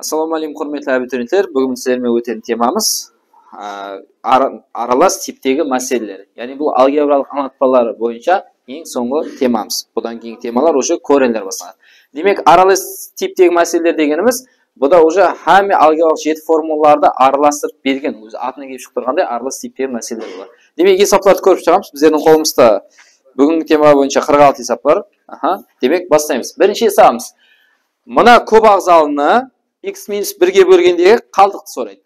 Assalomu alaykum құрметті абитуриенттер. Бүгін сіздермен өтетін темамыз аралас типтегі мәселелер. Яғни бұл алгебралық анықтамалар бойынша ең соңғы темамыз. Бұдан кейін темалар уже кореньдер басталады. Демек, аралас типтегі мәселелер дегеніміз, бұда уже һәме алгебралық жеті формулаларды араластырып берген, өзі атына келіп шығып тұрғандай аралас типтегі мәселелер бар. Демек, есаптарды көріп шығамыз. Біздердің қолымызда бүгінгі тема бойынша 46 есап бар. Демек, бастаймыз. Бірінші есабымыз. Мына көп ағзалыны x минус 1-ге бөлгендегі қалдықты сұрайды.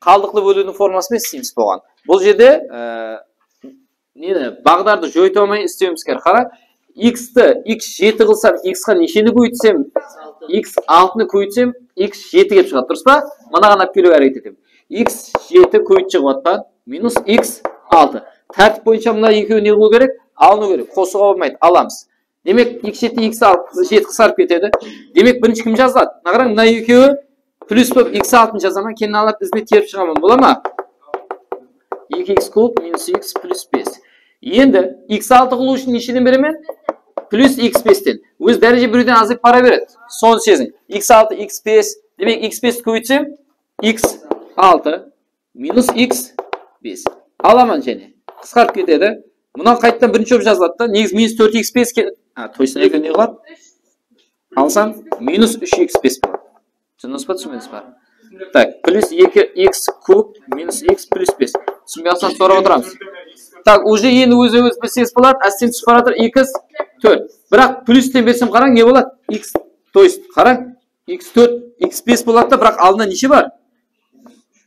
Қалдықлы бөлудің формасымен істейміз болған. Бұл жерде бағдарды жойта алмай істеуіміз керек. Қара, x-ті x 7 қылсам, x-қа нешені көйтсем, x 6-ны көйтсем, x 7 кеп шығады. Дұрыс па? Мына ғана келуге әрекет етемін. x 7 көйт шығып минус x 6. Тәртіп бойынша мына екеуі не қылу керек? Алыну керек. Қосуға болмайды. Аламыз. Демек, x 7 x 7 қысарып кетеді. Демек, бірінші кім жазылады? Нағырың, мына екеуі плюс болып x 6-ны жазамын. Кейін алып ізбе теріп шығамын. Бола ма? 2x куб минус x плюс 5. Енді x 6 қылу үшін нешеден беремен? Плюс x 5-тен. Өз дәреже бірден азып пара береді. Соны сезін. x 6, x 5. Демек, x 5 көйтсем, x 6 минус x 5. Аламан және. Қысқарып кетеді. Мұнан қайттан бірінші өп жазылады да. Негіз минус 4x 5 тойсын екен не қылады? Алсам, минус 3x5 болады. Түсініңіз ба, түсінбеңіз ба? Так, плюс 2x куб минус x плюс 5. Түсінбей алсам, сұрап отырамыз. Так, уже енді өз білсеңіз болады. Әстен түсіп баратыр 2x 4. Бірақ плюстен берсем қараң, не болады? x, то есть, қараң, x 4, x 5 болады да, бірақ алдына неше бар?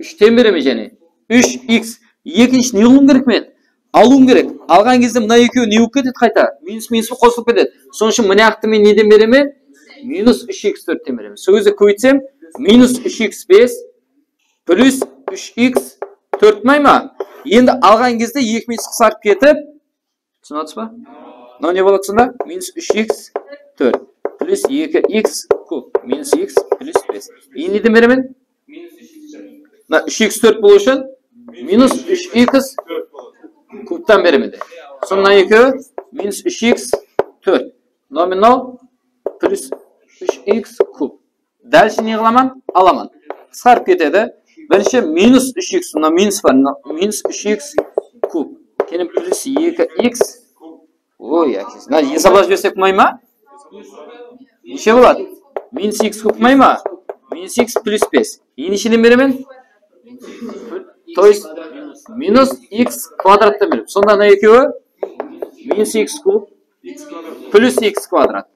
3-тен береме және. 3x. Екінші не қылуым керек мен? Алуым керек. Алған кезде мына екеуі не болып кетеді қайта? Минус қосылып кетеді. Соның үшін мына ақты мен неден береме? Минус 3x4-тен береме. Сол кезде көйтсем, минус 3x5 плюс 3x4 май ма? Енді алған кезде 2 минус қысарып кетіп, түсін атыс па? Мынау не болады сонда? Минус 3x4 плюс 2x куб минус x плюс 5. Енді неден беремен? 3x4 болу үшін минус 3x кубтан беремеді. Сонда екеуі минус 3x4. Номинал плюс 3x куб. Дәлші не қыламан? Аламан. Қысқарып кетеді. Бірінші минус 3x. Сонда минус бар. Минус 3x куб. Кенім плюс 2x. Ой, әкес. Есаблаш берсек май ма? Неше болады? Минус x куб май ма? Минус x плюс 5. Енешеден беремен? То есть минус x квадраттан беріп. Сонда на екеуі минус x куб плюс x квадрат.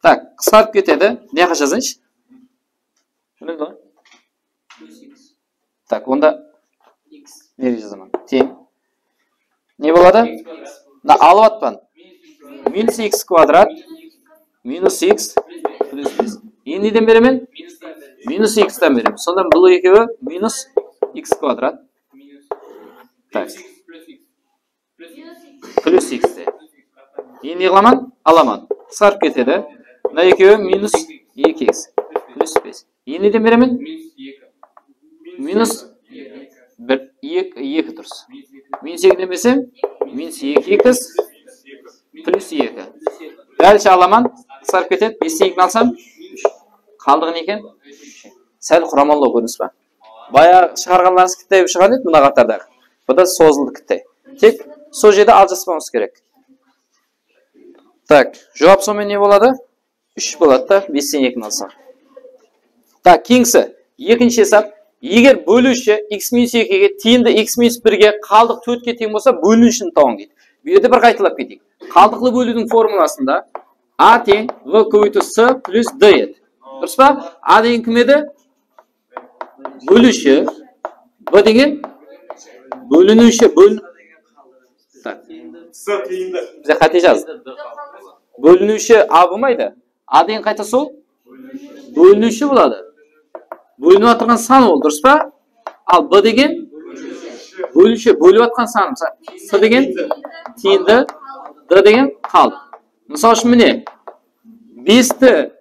Так, қысқарып кетеді. Не қа жазайыншы? Так, онда не жазамын? Тең. Не болады? Алып атпан. Минус x квадрат минус x плюс 5. Енді неден беремен? Минус x-тан берем. Сонда бұл екеуі минус x квадрат. Так. Плюс x-те. Енді не қыламан? Аламан. Қысқарып кетеді. Мына екеуі минус 2x плюс 5. Енді неден беремен? Минус 2 тұрс. Минус 2-ден берсем? Минус 2x плюс 2. Дәлші аламан. Қысқарып кетеді. 5-2-ні алсам? Қалдығын екен? Сәл құрамалау көрініс ба? Бая шығарғанларыңыз кіттай шығар еді мұна қатардағы. Бұда созылды кіттай. Тек сол жерде алжаспауымыз керек. Так, жауап сонымен не болады? 3 болады да, 5-тен 2-ні алсақ. Так, кеңсі. Екінші есап. Егер бөлуші x минус 2-ге тиімді x минус 1-ге қалдық 4-ге тең болса, бөлінішін тауын дейді. Бұл жерде бір қайталап кетейік. Қалдықлы бөлудің формуласында a тең v көбейту s плюс d еді. Дұрыс па? A деген кім еді? Бөлуші. B деген? Бөлінуші. Так. Бізе қате жазды. Бөлінуші A болмайды. A деген қайта сол? Бөлінуші болады. Бөлініп атырған сан ол. Дұрыс па? Ал B деген? Бөлуші. Бөліп атқан саным. S деген? Тиінді. D деген? Қалды. Мысал үшін міне. 5-ті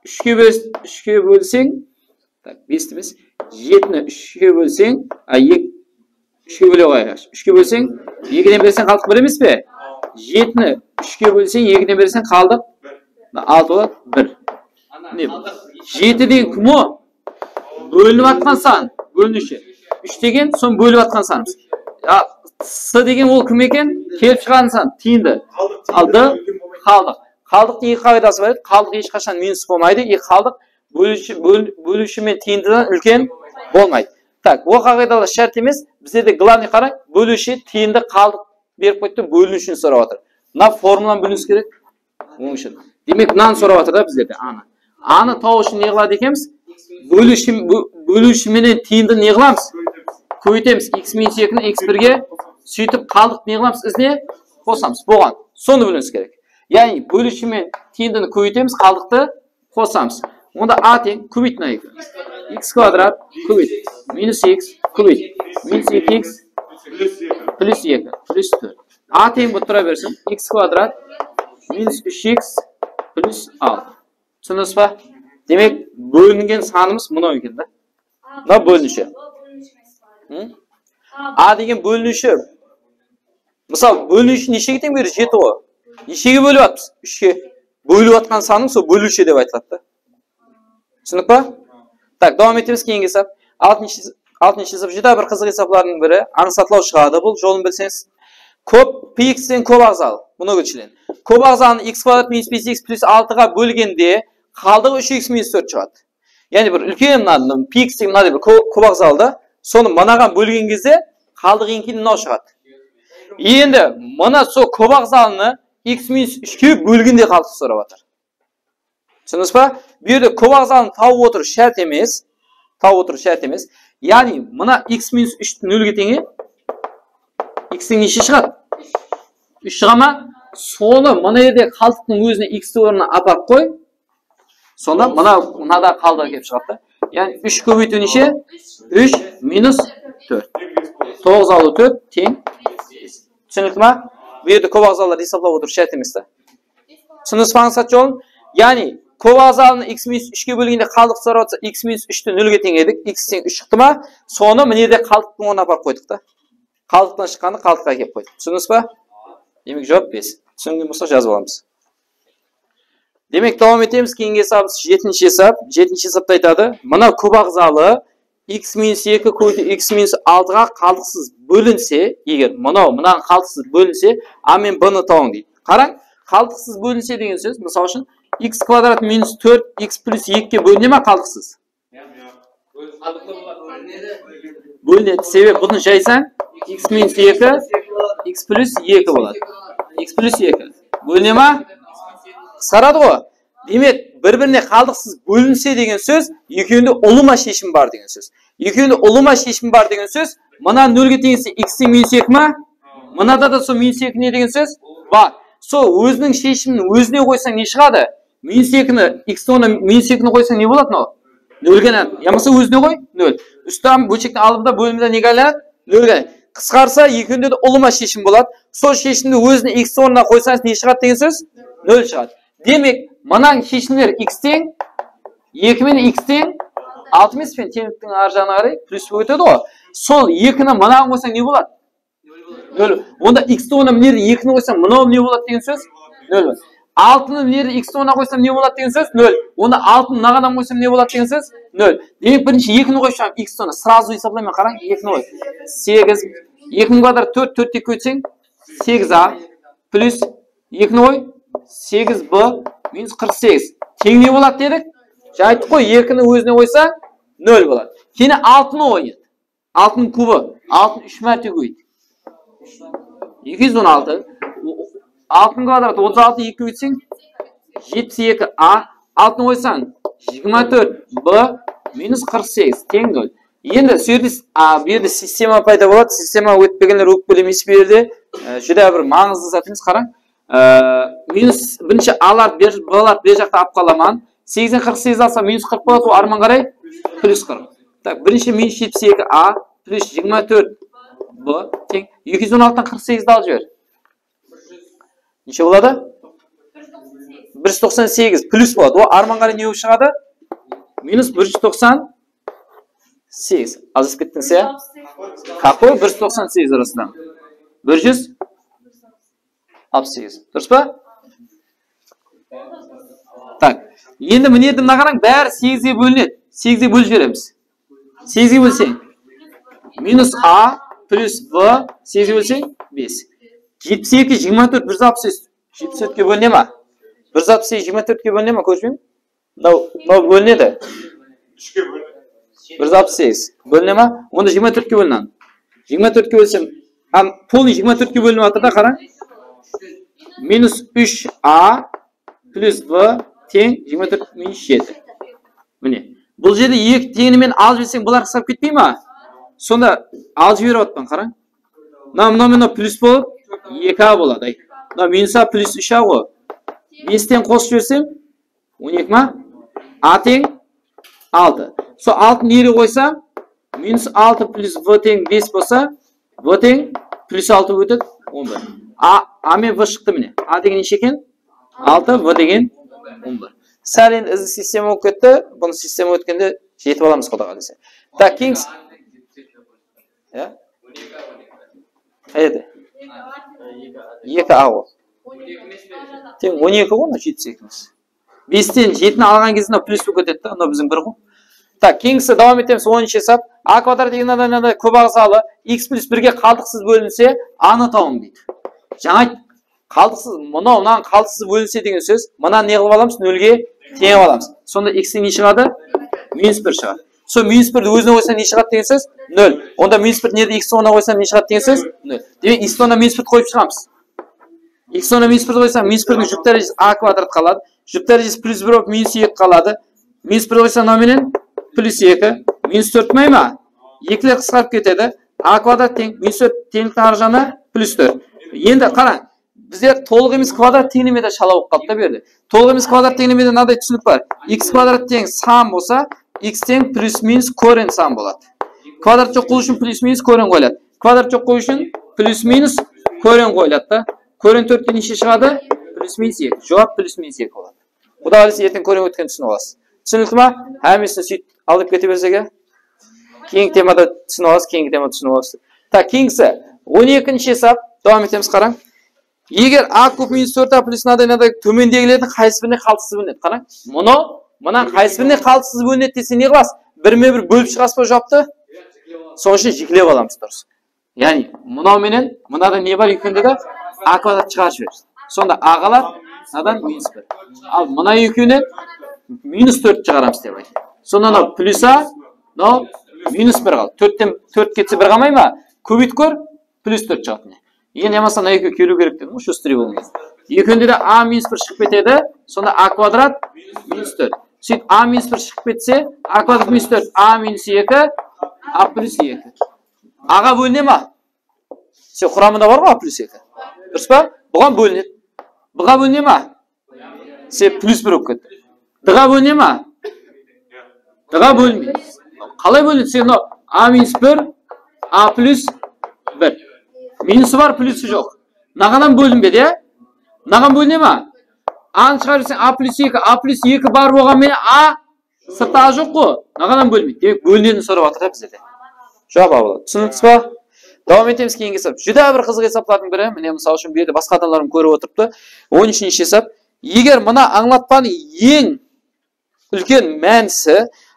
3-ке бөлсең, так, 5-ті емес, 7-ні 3-ке бөлсең, 3-ке бөле қойғаш. 3-ке бөлсең, 2-ден берсең қалдық 1 емес пе? 7-ні 3-ке бөлсең, 2-ден берсең қалдық 6 болады 1. 7 деген кім о? bölünіп атқан сан, бөлінуші. 3 деген сон бөліп атқан санымыз. С деген ол кім екен? Келіп шығатын сан, тиынды. Алды, қалдық. Қалдықтың екі қағидасы бар еді. Қалдық ешқашан минус болмайды. Қалдық бөлуші мен тиындыдан үлкен болмайды. Так, ол қағидалы шарт емес. Біздерде главный қарай, бөлуші тиынды қалдық беріп қойды, бөлінушіні сұрап отыр. Мына формуланы білуіміз керек. Оның үшін. Демек, мынаны сұрап отыр да біздерде аны. Аны тау үшін не қылады екенбіз? Бөлуші менен тиынды не қыламыз? Көйтеміз x-2-ні x1-ге, сөйтіп қалдық не қыламыз? Ізіне қосамыз. Болған. Соны білуіміз керек. Яғни бөлуші мен тиындыны көйтеміз, қалдықты қосамыз. Онда a тең көбейт мына екі. X квадрат көбейт. Минус x көбейт. Минус 2x плюс 2 плюс 4. A тең бұл тұра берсін. X квадрат минус 3x плюс 6. Түсіндіңіз ба? Демек, бөлінген санымыз мынау екен да. Мынау бөлінуші. A деген бөлінуші. Мысалы, бөлінуші нешеге тең бері? 7 ғой. Нешеге бөліп атпыз? 3-ге. Бөліп атқан саным сол бөлуші деп айтылады. Түсіндік па? Так, давам етеміз кейінгі сап. 6-шы сап жида бір қызық есаплардың бірі. Аңсатлау шығады. Бұл жолын білсеңіз. Көп px'тен көп ағзалы. Бұны көтшілен. Көп ағзаны x квадрат минус 5x плюс 6-ға бөлгенде қалдығы 3x минус 4 шығады. Яғни бір үлкен px'тен мынады бір көп ағзалы да. Соны мынаған бөлген кезде қалдығы ең кейін мынау шығады. Енді мына сол көп ағзалыны x минус 3-ке бөлгенде қалдық сұрап жатыр. Түсіндіңіз ба? Bu yerде көп ағзалыны тауып отыру шарт емес. Яғни мына x минус 3 нөлге теңе. X-тен неше шығады? 3 шыға ма? Соны мына жерде қалдықтың өзіне x-ті орнына апарып қой. Сонда мынада қалдығы келіп шығады. Яғни 3 көбейту неше? 3 минус 4. 9 алу 4 тең. Түсіндіңіз ма? Bu yerде көп ағзаларды есаплап отыру шарт емес та. Түсіндіңіз ба аңсат жолын? Яғни көп ағзалыны x минус 3-ге бөлгенде қалдық сұрап отырса x минус 3-ті 0-ге тең едік. X тең 3 шықты ма? Соны мына жерде қалдықтың орнына апарып қойдық та. Қалдықтан шыққаны қалдыққа келіп қойдық. Түсіндіңіз ба? Демек жауап 5. Түсінген болса жазып аламыз. Демек давам етеміз. Кейінгі есабымыз 7-ші есап. 7-ші есапта айтады. Мына көп ағзалы x минус 2 көбейту x минус 6-ға қалдықсыз бөлінсе, егер мынаған қалдықсыз бөлінсе, a мен b-ны тауың дейді. Қараң, қалдықсыз бөлінсе деген сөз, мысалы үшін x квадрат минус 4 x плюс 2-ге бөліне ма қалдықсыз? Бөлінеді. Себеп бұны жайсаң, x минус 2 x плюс 2 болады. X плюс 2. Бөліне ма? Сарады ғой. Демек, бір-біріне қалдықсыз бөлінсе деген сөз, екеуінде ұлыма шешім бар деген сөз. Екеуінде ұлыма шешім бар деген сөз, мына 0-ге теңесе x-тен минус 2 ма? Мынада да сол минус 2 не деген сөз? Бар. Сол өзінің шешімін өзіне қойсаң не шығады? Минус 2-ні, x-тен минус 2-ні қойсаң не болады мынау? 0-ге айналады. Ямаса өзіне қой? 0. Үстам бөлшектің алымда бөлімде неге айналады? 0-ге. Қысқарса, екеуінде де ұлыма шешім болады. Сол шешімді өзіне x орнына қойсаңыз не шығады деген сөз? 0 шығады. Демек, мынаң шешімдер x-тен 2 мен x-тен 6 емес пен теңдіктің ар жағына қарай плюс өтеді ғой. Сол 2-ні мынаған қойсаң не болады? 0. Онда x-ті орнына мынерде 2-ні қойсаң мынау не болады деген сөз? 0. 6-ны мынерде x-ті орнына қойсам не болады деген сөз? 0. Онда 6-ны мынаған қойсам не болады деген сөз? 0. Демек бірінші 2-ні қойып шығамын x-ті орнына. Сразу есаплаймын, қараң, 2-ні қой. 8. 2-ні квадрат 4, 4-те көтсең 8a плюс 2-ні қой 8b минус 48. Тең не болады дедік? Жайттық қой, 2-ні өзіне қойса 0 болады. Кені 6-ны қойды. 6-ның кубы. 6-ны 3 мәрте көйді. 216. 6-ның квадрат 36, 2 көйтсең 72a. 6-ны қойсаң 24b минус 48. Тең 0. Енді сөйді система пайда болады. Система өтпегенлер өкпелемес берді. Жүдә бір маңызды зат емес, қараң. Минус бірінші алар бер жақта ап қаламан. 8-ден 48 алса минус 40 болады, о арман қарай плюс 40. Так, бірінші минус 72a плюс 24b тең 216-тан 48-ді алып жібер. Неше болады? 198 плюс болады. О арман қарай не болып шығады? Минус 198. Азыз кеттің сәя? Қақой 198 арасынан? 168. Дұрыс па? Так. Енді мінеді мына қараң бәрі 8-ге бөлінеді. 8-ге бөліп жібереміз. 8'e bölсең минус a плюс v 8'e бөлсең 5. 72, 24, 163. 74-ке бөліне ма? 168, 24-ке бөліне ма? Көрші ме? Мынау бөлінеді. 168 бөліне ма? Онда 24-ке бөлінен. 24-ке бөлсем, полный 24-ке бөлініп атыр да, қараң. Минус 3a плюс v тең 24 минус 7. Міне. Бұл жерде екі теңімен алып жіберсең, бұлар қысап кетпей ма? Сонда алып жіберіп атпан, қараң. Мынау плюс болып 2a болады. Мынау минус a плюс 3a ғой. 5-тен қосып жіберсем 12 ма? A тең 6. Со 6-ны ері қойса, минус 6 плюс v тең 5 болса, v тең плюс 6 өтеді 11. A мен v шықты міне. A деген неше екен? 6, v деген 11. Сәл енді ізі система болып кетті. Бұны система өткенде жетіп аламыз құдаға десе. Так, Kings. Қайда? 2a ғой. Тең 12 ғой, 7-8. 5-тен 7-ні алған кезінде плюс болып кетеді, онда біздің 1 ғой. Так, Kings'і давам етеміз 10-шы хесап. A квадрат деген адай көп ағзалы x плюс 1-ге қалдықсыз бөлінсе, a-ны тауым дейді. Жаңа қалдықсыз, мұнан қалдықсыз бөлінсе деген сөз, мұнан не қылып аламыз? 0-ге теңеп аламыз. Сонда x-тен не шығады? Минус 1 шығады. Со минус 1-ді өзіне қойса не шығады деген сөз? 0. Онда минус 1 неді x-ті ona қойса не шығады деген сөз? 0. Демек x-ті ona минус 1 қойып шығамыз. X-ті ona минус 1 қойса, минус 1-дің жүп дәрежесі a квадрат қалады. Жүп дәрежесі плюс 1 болып минус 2 қалады. Минус 1 қойса номинен плюс 2. Минус 4 май ма? 2-лер қысқарып кетеді. a квадрат тең минус 4 теңдіктің ар жағына плюс 4. Енді қараң, біздер толық емес квадрат теңдемеде шала болып қалды да берді. Толық емес квадрат теңдемеде мынадай түсінік бар. X квадрат тең сан болса, x тең плюс минус корень сан болады. Квадрат жоқ қою үшін плюс минус корень қойылады. Квадрат жоқ қою үшін плюс минус корень қойылады да. Корень 4-те неше шығады? Плюс минус 2. Жауап плюс минус 2 болады. Құда қаласа ертең корень өткен түсініп аласыз. Түсінікті ма? Әмесін сөйт алып кете берсеге. Кейінгі темада түсініп аласыз, кейінгі темада түсініп аласыз. Так, кейінгісі 12-ші хесап. Давам етеміз, қараң. Егер a куб минус 4a плюс надай төмендегілердің қайсы біріне қалдықсыз бөлінеді. Қараң. Мұнан қайсы біріне қалдықсыз бөлінеді десе не қыласыз? Бірме-бір бөліп шығасыз ба жауапты? Соның үшін жекелеп аламыз дұрыс. Яғни, мұнау менен мынада не бар екеуінде де a квадрат шығарып жібереміз. Сонда a қалады, мынадан минус 1. Ал мына екеуінен минус 4 шығарамыз деп айтады. Сонда мынау плюс a, мынау минус 1 қалды. 4-тен 4 кетсе 1 қалмай ма? Көбейт көр, плюс 4 шығады. Ең ямаса мына екеуі келу керек дедім, шөстіре болмайды. Екеуінде де a минус 1 шығып кетеді, сонда a квадрат минус 4. Сөйт a минус 1 шығып кетсе, a квадрат минус 4, a минус 2, a плюс 2. a-ға бөліне ма? Сен құрамында бар ғой a плюс 2. Дұрыс па? Бұған бөлінеді. Бұға бөліне ма? Сен плюс 1 болып кетті. Д-ға бөліне ма? Д-ға бөлінбейді. Қалай бөлінеді? Сен a минус 1, a плюс 1. Минусы бар, плюсы жоқ. Нағанан бөлінбеді, е? Наған бөліне ма? A-ны шығарып a плюс 2 бар болған мен a сырта жоқ қой. Нағанан бөлінбейді. Демек бөлінетін сұрап атыр біздерде. Жауап болады. Түсініксіз ба? Давам етеміз кейінгі хесап. Жүдә бір қызық хесаплардың бірі, міне мысалы үшін берді басқа аталарым көріп отырыпты. 13-ші хесап. Егер мына аңлатпаның ең үлкен мәнісі,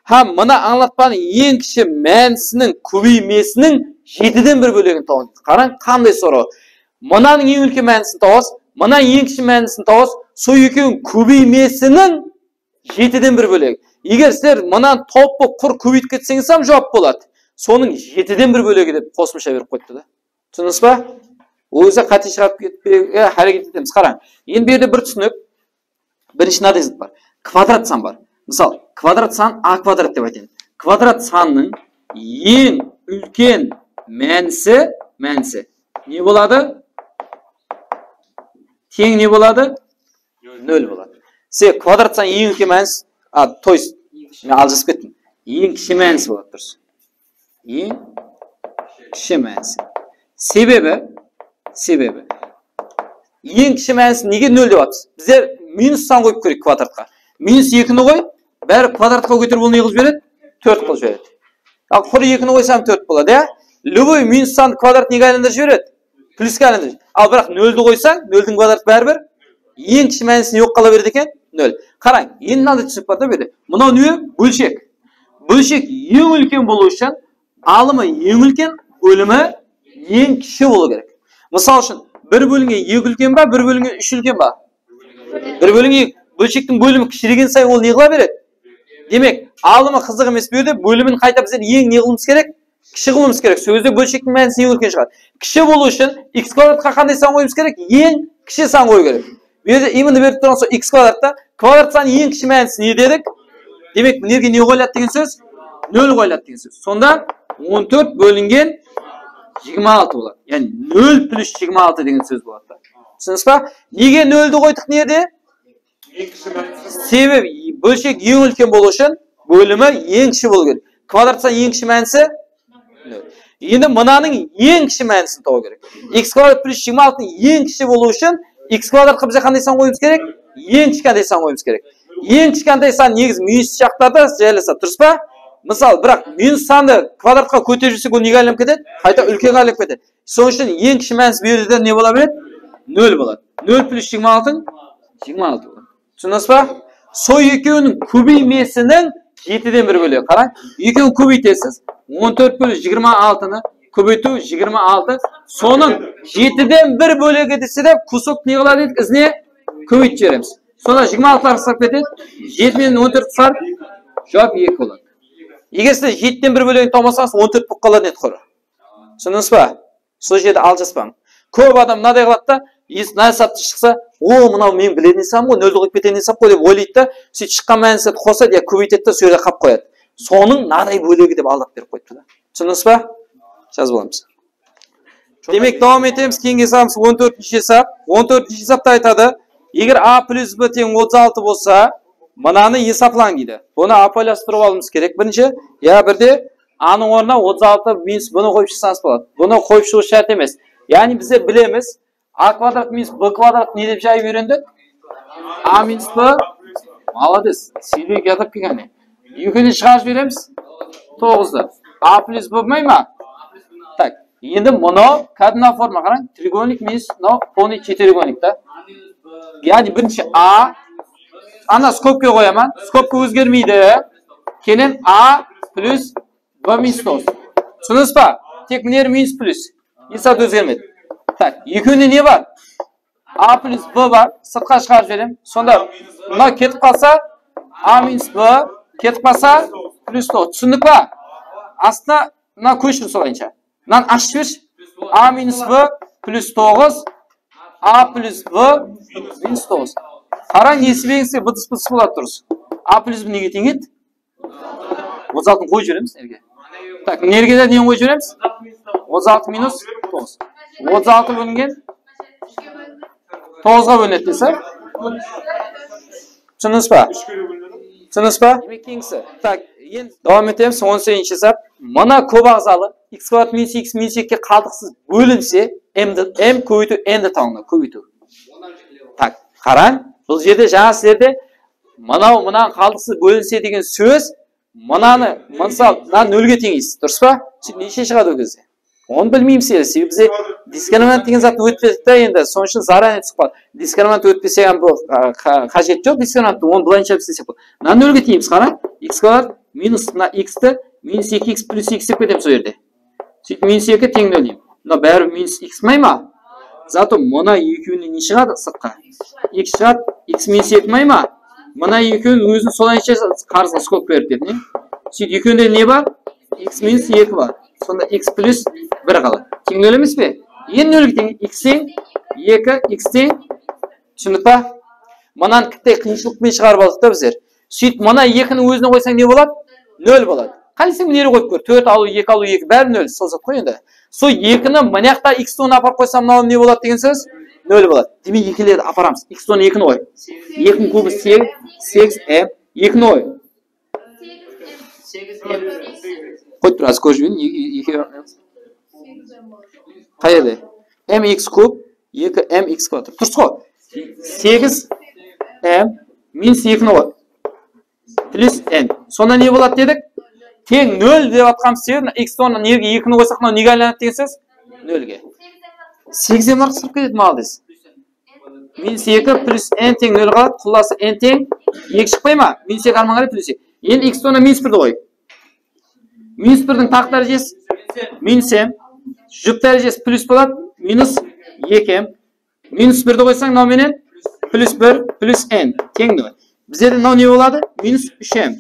һәм мына аңлатпаның ең кіші мәнісінің көбеймесінің 7-ден 1 бөлігін тауыңыз. Қараң, қандай сұрау. Мынаның ең үлкен мәнісін тауыз, мынаның ең кіші мәнісін тауыз, сол екеуінің көбеймесінің 7-ден 1 бөлігі. Егер сіздер мынаны тауып құр көбейт кетсеңіз сам жауап болады. Соның 7-ден 1 бөлігі деп қосымша беріп қойды да. Түсініңіз ба? Өзі қате шығарып кетпеуге әрекет етеміз. Қараң. Енді берді бір түсінік. Бірінші мынадай зат бар. Квадрат сан бар. Мысалы, квадрат сан a квадрат деп айтады. Квадрат санның ең үлкен мәнісі не болады? Тең не болады? 0 болады. Се квадрат сан ең үлкен мәнісі, то есть мен алжасып кеттім. Ең кіші мәнісі болады дұрыс. Ең кіші мәнісі. Себебі ең кіші мәнісі неге 0 деп атыз? Біздер минус сан қойып көрейік квадратқа. Минус 2-ні қой, бәрі квадратқа көтеріп ол не қылып жібереді? 4 қылып жібереді. Ал құр 2-ні қойсам 4 болады, е? Любой минус сан квадрат неге айландырып жібереді? Плюске айландырып. Ал бірақ 0-ді қойсаң, 0-дің квадраты бәрібір ең кіші мәнісі не болып қала береді екен? 0. Қараң, енді мынандай түсінік бар да берді. Мынау не? Бөлшек. бөлшек ең үлкен болу үшін алымы ең үлкен, бөлімі ең кіші болу керек. Мысал үшін, бір бөлінген 2 үлкен ба, бір бөлінген 3 үлкен ба? Бір бөлінген бөлшектің бөлімі кішіреген сайын ол не қыла береді? Демек, алымы қызық емес берді, бөлімін қайта біздер ең не қылымыз керек? Кіші қылымыз керек. Сөзде бөлшектің мәнісі ең үлкен шығады. Кіші болу үшін x квадратқа қандай сан қойымыз керек? Ең кіші сан қою керек. Берді, именно беріп тұрған сол x квадратта квадрат сан ең кіші мәнісі не дедік? Демек, мінерге не қойылады деген сөз? 0 қойылады деген сөз. Сонда 14 бөлінген 26 болады. Яғни 0 плюс 26 деген сөз болады. Түсінесіз ба? Неге 0-ді қойдық неде? Себебі бөлшек ең үлкен болу үшін бөлімі ең кіші болу керек. Квадрат сан ең кіші мәнісі 0. Енді мынаның ең кіші мәнісін табу керек. X квадрат плюс 26-ның ең кіші болу үшін x квадратқа бізде қандай сан қоюымыз керек? Ең кішкентай сан қоюымыз керек. Ең кішкентай сан негіз минус жақтарда жайласа, дұрыс па? Мысалы, бірақ минус санды квадратқа көтеріп жүрсек, ол неге айналып кетеді? Қайта үлкенге айналып кетеді. Соның үшін ең кіші мәнісі берді не бола береді? 0 болады. 0 плюс 26 26 болады. Түсінесіз ба? Сол екеуінің көбеймесінің 7-ден 1 бөлігі. Қарай, екеуін көбейтесіз. 14 плюс 26-ны көбейту 26. Соның 7-ден 1 бөлігі десе де кусок не қылады едік? Ізіне көбейтіп жібереміз. Сонда 26-лар қысып кетеді. 7 мен 14 қысар, жауап 2 болады. Егер сіз 7-ден 1 бөлігін тауып 14 болып қалады еді қоры. Түсіндіңіз ба? Сол жерде алжаспаңыз. Көп адам мынадай қылады да, насапты шықса, мынау мен білетін исам ғой, 0-ді қойып кететін исам ғой деп ойлайды да, сөйтіп шыққан мәнісі қосады, көбейтеді да, сол жерде қап қояды. Соның мынадай бөлігі деп алдап беріп қойыпты да. Түсіндіңіз ба? Жазып аламыз. Демек, давам етеміз, кейінгі есабымыз 14-ші есап. 14-ші есапта айтады, егер a плюс b тең 36 болса, мынаны есаплан дейді. Бұны апайластырып алуымыз керек. Бірінші, бірде a-ның орнына 36 минус бұны қойып шықсаңыз болады. Бұны қойып шығу шарт емес. Яғни біздер білеміз, a квадрат минус b квадрат не деп жайып үйрендік? a минус b, молодец, сүйрек ятып келгені. Екені шығарып береміз 9-ды. a плюс b болмай ма? Так, енді мұны кәдімгі форма қараң, тригоник минус полный четырехугольник та. Яғни бірінші a, ана скобка қоямын, скобка өзгермейді. Келен a плюс b минус 9. Түсінесіз ба? Тек мінер минус плюс. Есат өзгермеді. Так, екеуінде не бар? a плюс b бар, сыртқа шығарып жіберем. Сонда мына кетіп қалса, a минус b, кетіп қалса, плюс 9. Түсіндік ба? Астына мына көшір солайынша. Мынаны ашып жіберші. a минус b плюс 9, a плюс b минус 9. Қараң, несі беңізсе бұдыс-бұдыс болады дұрыс. a плюс b неге тең еді? 36-ны қойып жібереміз неге? Так, нерге де нені қойып жібереміз? 36 минус 9. 36 бөлінген 9-ға бөлінеді десе. Түсініңіз ба? Түсініңіз ба? Демек кеңісі. Так, енді давам етеміз 18-ші есап. Мына көп ағзалы x квадрат минус x минус 2-ге қалдықсыз бөлінсе, m көбейту n-ді тауына көбейту. Так, қараң, бұл жерде жаңа сіздерде мынаны қалдықсыз бөлінсе деген сөз, мынаны, мысалы, мынаны 0-ге теңейсіз, дұрыс па? Неше шығады ол кезде? Оны білмейміз еді, себебі бізде дискриминант деген затты өтпедік та енді, соның үшін заранее түсіп қалды. Дискриминант өтпесе бұл қажет жоқ, дискриминантты оны былайынша істесек болады. Мына 0-ге теңейміз, қара, x квадрат минус мына x-ті минус 2x плюс x деп кетеміз ол жерде. Сөйтіп минус 2 тең 0 деймін. Мына бәрі минус x май ма? Зато мына екеуіне не шығады сыртқа? X шығады, x минус 2 май ма? Мына екеуін өзін солайынша қарызға скоп беріп деді. Сөйтіп екеуінде не бар? X минус 2 бар. Сонда x плюс 1 қалады. Тең 0 емес пе? Енді 0-ге тең x тең 2, x тең. Түсіндік па? Мынаны кіттай қиыншылықпен шығарып алдық та біздер. Сөйтіп мына 2-ні өзіне қойсаң не болады? 0 болады. Қалайсың мінері қойып көр? 4 алу, 2 алу, 2 бәрі 0. Сол зат қой енді. Сол 2-ні мынаяқта x-тон апарып қойсам мынау не болады деген сөз? 0 болады. Демек екілерді апарамыз. x-тон 2-ні қой. 2-ның көбі 8 m. 2-ні қой. Қойып тұр, аз көріп жүрген. Қай еді? mx куб, 2mx квадрат. Тұрсы қой. 8m минус 2-ні қой. Плюс n. Сонда не болады дедік? Тең 0 деп атқамыз себебі, x-тон неге 2-ні қойсақ, неге айланады деген сөз? 0-ге. 8-ні қысырып кетеді, малдыз. Минус 2 плюс n тең 0 қалады, құласы n тең 2 шықпай ма? Минус 2 арман қарай плюс 2. Енді x-тонна минус 1-ді қой. Минус 1'дің тақ дәрежесі минус m. Жұп дәрежесі плюс болады. Минус 2m. Минус 1'ді қойсаң, мынау менен плюс 1 плюс n. Тең нөл. Бізде мынау не болады? Минус 3m.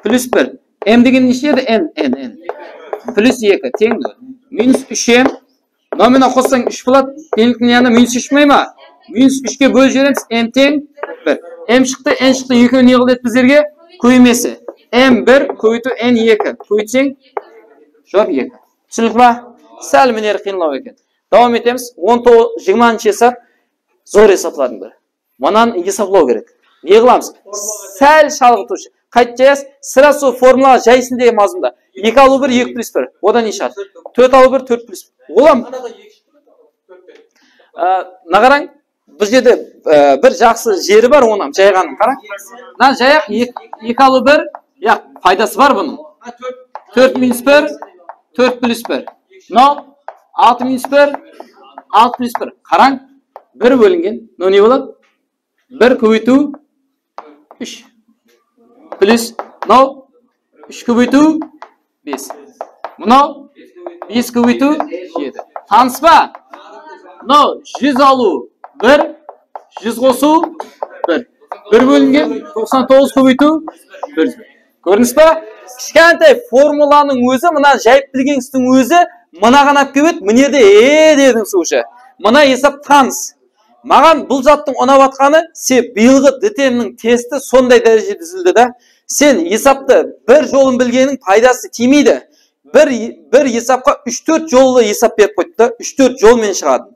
Плюс 1. m деген неше еді? n. Плюс 2 тең нөл. Минус 3m. Мынау менен қоссаң 3 болады. Теңдіктің yanына минус 3 май ма? Минус 3-ке бөліп жібереміз. m тең 1. m шықты, n шықты. Екеуі не қылды біздерге? Көймесі. m1 көйту n2. Көйтсең жауап 2. Түсінікті ма? Сәл мінері қиынлау екен. Давам етеміз. 20-шы есап зор есаплардың бірі. Мұнан есаплау керек. Не қыламыз? Сәл шалғытушы. Қайт жаяз? Сыра сол формулаға жайсындегі мазмұнда. 2 алу 1, 2 плюс 1. Одан не шығады? 4 алу 1, 4 плюс 1. Олам? Нағараң? Бұл жерде бір жақсы жері бар онам. Жайғаның. Қараң? Мына жаяқ 2 алу 1. Яқ, пайдасы бар бұның. 4 минус 1, 4 плюс 1. Но 6 минус 1, 6 плюс 1. Қараң? 1 бөлінген. Но не болады? 1 көбейту 3. Плюс, мынау 3 көбейту 5. Мынау 5 көбейту 7. Таныс па? Мынау 100 алу 1, 100 қосу 1. 1 бөлінген 99 көбейту 1. Көрініс па? Кішкентай формуланың өзі, мына жайып білген істің өзі, мына ғанап көбет, мінеді дедің сұғышы. Мына есап таныс. Маған бұл жаттың ұнап атқаны, сен биылғы ДТМнің тесті сондай дәреже дүзілді да. Сен есапты бір жолын білгенің пайдасы тимейді. Бір есапқа 3-4 жолы есап беріп қойды да, 3-4 жолмен шығады.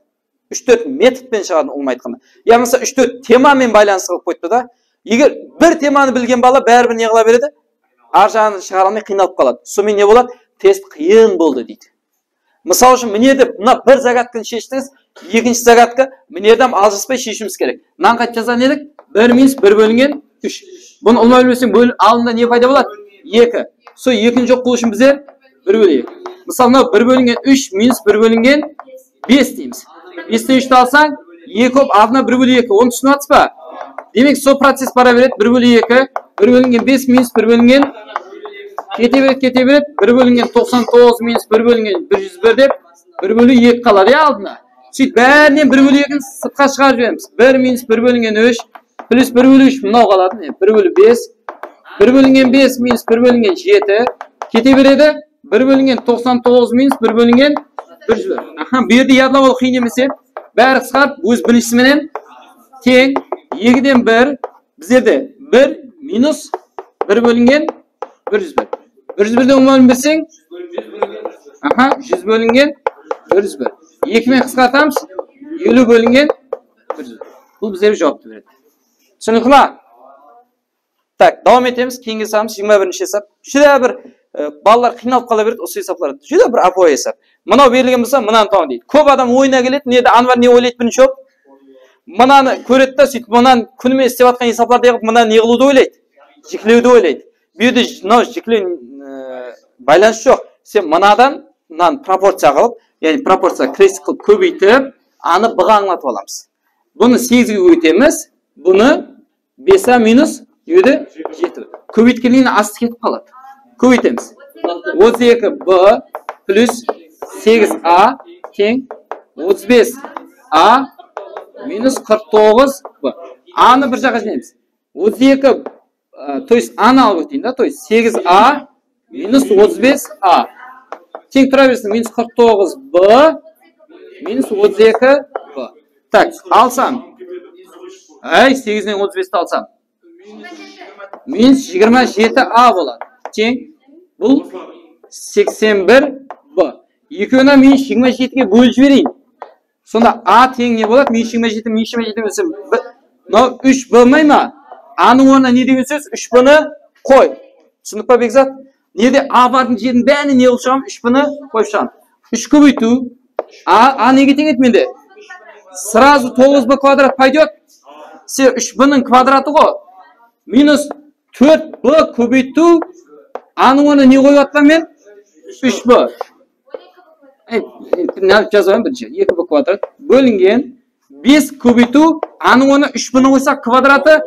3-4 методпен шығады олмайтқанда. Я мысалы 3-4 темамен байланыс қылып қойды да. Егер бір теманы білген бала бәрібір не қыла береді? Ар жағын шығара алмай қиналып қалады. Сонымен не болады? Тест қиын болды дейді. Мысал үшін мінеді мына бір загадканы шештіңіз, екінші загадка мінерден алжыспай шешіміз керек. Мынаны қайтып жазған едік? 1 минус 1 бөлінген 3. Бұны ұлмай білмесең алдында не пайда болады? 2. Сол екінші жоқ қылу үшін біздер 1 бөлінген. Мысалы мынау 1 бөлінген 3 минус 1 бөлінген 5 дейміз. 5-тен 3-ті алсаң 2 көп артына 1 бөлі 2. Оны түсініп жатсыз ба? Демек сол процесс бара береді. 1 бөлі 2, 1 бөлінген 5 минус 1 бөлінген кете береді. 1 бөлінген 99 минус 1 бөлінген 101 деп 1 бөлі 2 қалады алдына. Сөйт бәрінен 1 бөлі 2-ні сыртқа шығарып жібереміз. 1 минус 1 бөлінген 3 плюс 1 бөлі 3 мынау қалады. 1 бөлі 5. 1 бөлінген 5 минус 1 бөлінген 7. Кете береді. 1 бөлінген 99 минус 1 бөлінген 101. Аха, бұл жерде ядлап алу қиын емес. Бәрі қысқарып, өз біріншісіменен тең 2-ден 1. Біздерде 1 минус 1 бөлінген 101. 101-ден ұмалын берсең, 100 бөлінген 101. 2-мен қысқартамыз, 50 бөлінген 101. Бұл біздер жауапты береді. Түсінікті ма? Так, давам етеміз, кейінге сағымыз 21-ші есап. Жүре бір балалар қиналып қала береді, осы есапларды. Жүре бір апой есап. Мынау берілген болса, мынаны тауын дейді. Көп адам ойына келеді, неде Анвар не ойлайды бірінші жоқ? Мынаны көреді да, сөйтіп мынаны күнімен істеп атқан есапларды егіп, мынаны не қылуды ойлайды? Жеклеуді ойлайды. Бүйді жеклеу байланыс жоқ. Сен мынадан пропорция қылып, яғни пропорция крестик қылып көбейтіп, аны бұға аңлатып аламыз. Бұны 8-ге көбейтеміз, бұны 5а минус 7. Көбейткеннен асты кетіп қалады. Көбейтеміз. 32b плюс 8a тең 35a минус 49b. Аны бір жаққа жинаймыз. 32, то есть аны алып өтейін да, то есть 8a минус 35a. Тең тұра берсін, минус 49b минус 32b. Так, алсам. 8-ден 35-ті алсам. Минус 27a болады. Тең, бұл 81b. Екеуіне минус 27-ге бөліп жіберейін. Сонда a тең не болады? Минус 27, минус 27 өсім. 3b май ма? Аның орнына не деген сөз? 3b-ні қой. Түсініп па Бекзат? Неде a бардың жердің бәріне не қылып шығам? 3b-ні қойып шығам. 3 көбейту. a неге тең еді менде? Сразу 9b квадрат пойдет. Се 3b-ның квадраты ғой. Минус 4b көбейту. Аның орнына не қойып атқан мен? 3b. Жазуайым бірінші. 2b квадрат. Бөлінген 5 көбейту. Аның орнына 3b-ні қойсақ квадраты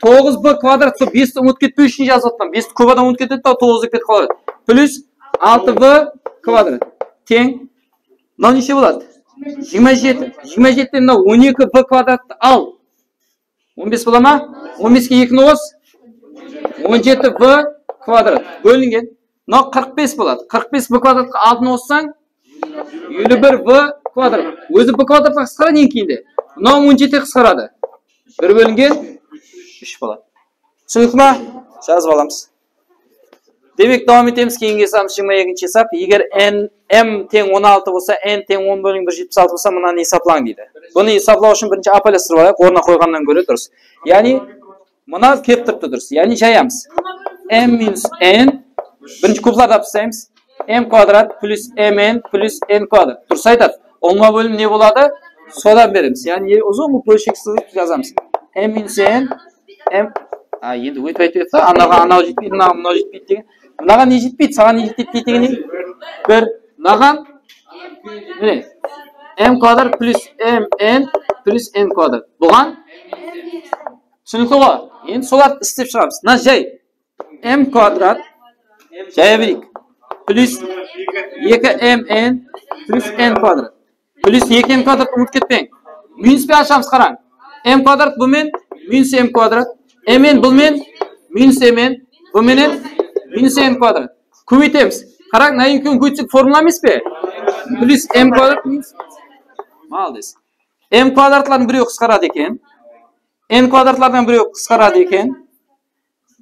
9b квадрат. 5-ті ұмыт кетпеу үшін жазып атқан. 5-ті көп адам ұмыт кетеді, 9-ді кетіп қалады. Плюс 6v квадрат тең. Мынау неше болады? 27. 27-тен мынау 12v квадратты ал. 15 бола ма? 15-ке 2-ні қос. 17v квадрат бөлінген. Мынау 45 болады. 45v квадратқа 6-ны қоссаң, 51v квадрат. Өзі v квадратқа қысқарады ең кейінде. Мынау 17-ге қысқарады. 1 бөлінген 3 болады. Түсінікті ма? Жазып аламыз. Демек, давам етеміз. Кейінгі есабымыз 22-ші есап. Егер m тең 16 болса, n тең 10 бөлінген 176 болса, мынаны есаплаң дейді. Бұны есаплау үшін бірінші апайластырып алайық, орнына қойғаннан гөрі дұрыс. Яғни, мына кеп тұрыпты дұрыс. Яғни, жаямыз. m минус n, бірінші кубтарды апыстаймыз. m квадрат плюс mn плюс n квадрат. Дұрыс айтады. Олма бөлім не болады? Содан береміз. Яғни, ұзын бұл бөлшексіз жазамыз. m минус n, m... енді өйтіп айтып еді, анау жетпейді, мынау жетпейді деген. Мынаған не жетпейді, саған не жетпейді деген не? Бір, мынаған, міне, m квадрат плюс mn плюс n квадрат. Бұған? Түсінікті ғой? Енді соларды істеп шығамыз. Мына жай, m квадрат, жая берейік, плюс 2mn плюс n квадрат. Плюс 2n квадрат ұмыт кетпең. Минуспен ашамыз қараң. m квадрат бұмен, минус m квадрат. mn бұмен, минус mn, бұменен, минус n квадрат. Көбейтеміз. Қараң, мына екеуін көйтсек формула емес пе? Плюс m квадрат минус. Молодец. m квадратлардың біреуі қысқарады екен. n квадратлардан біреуі қысқарады екен.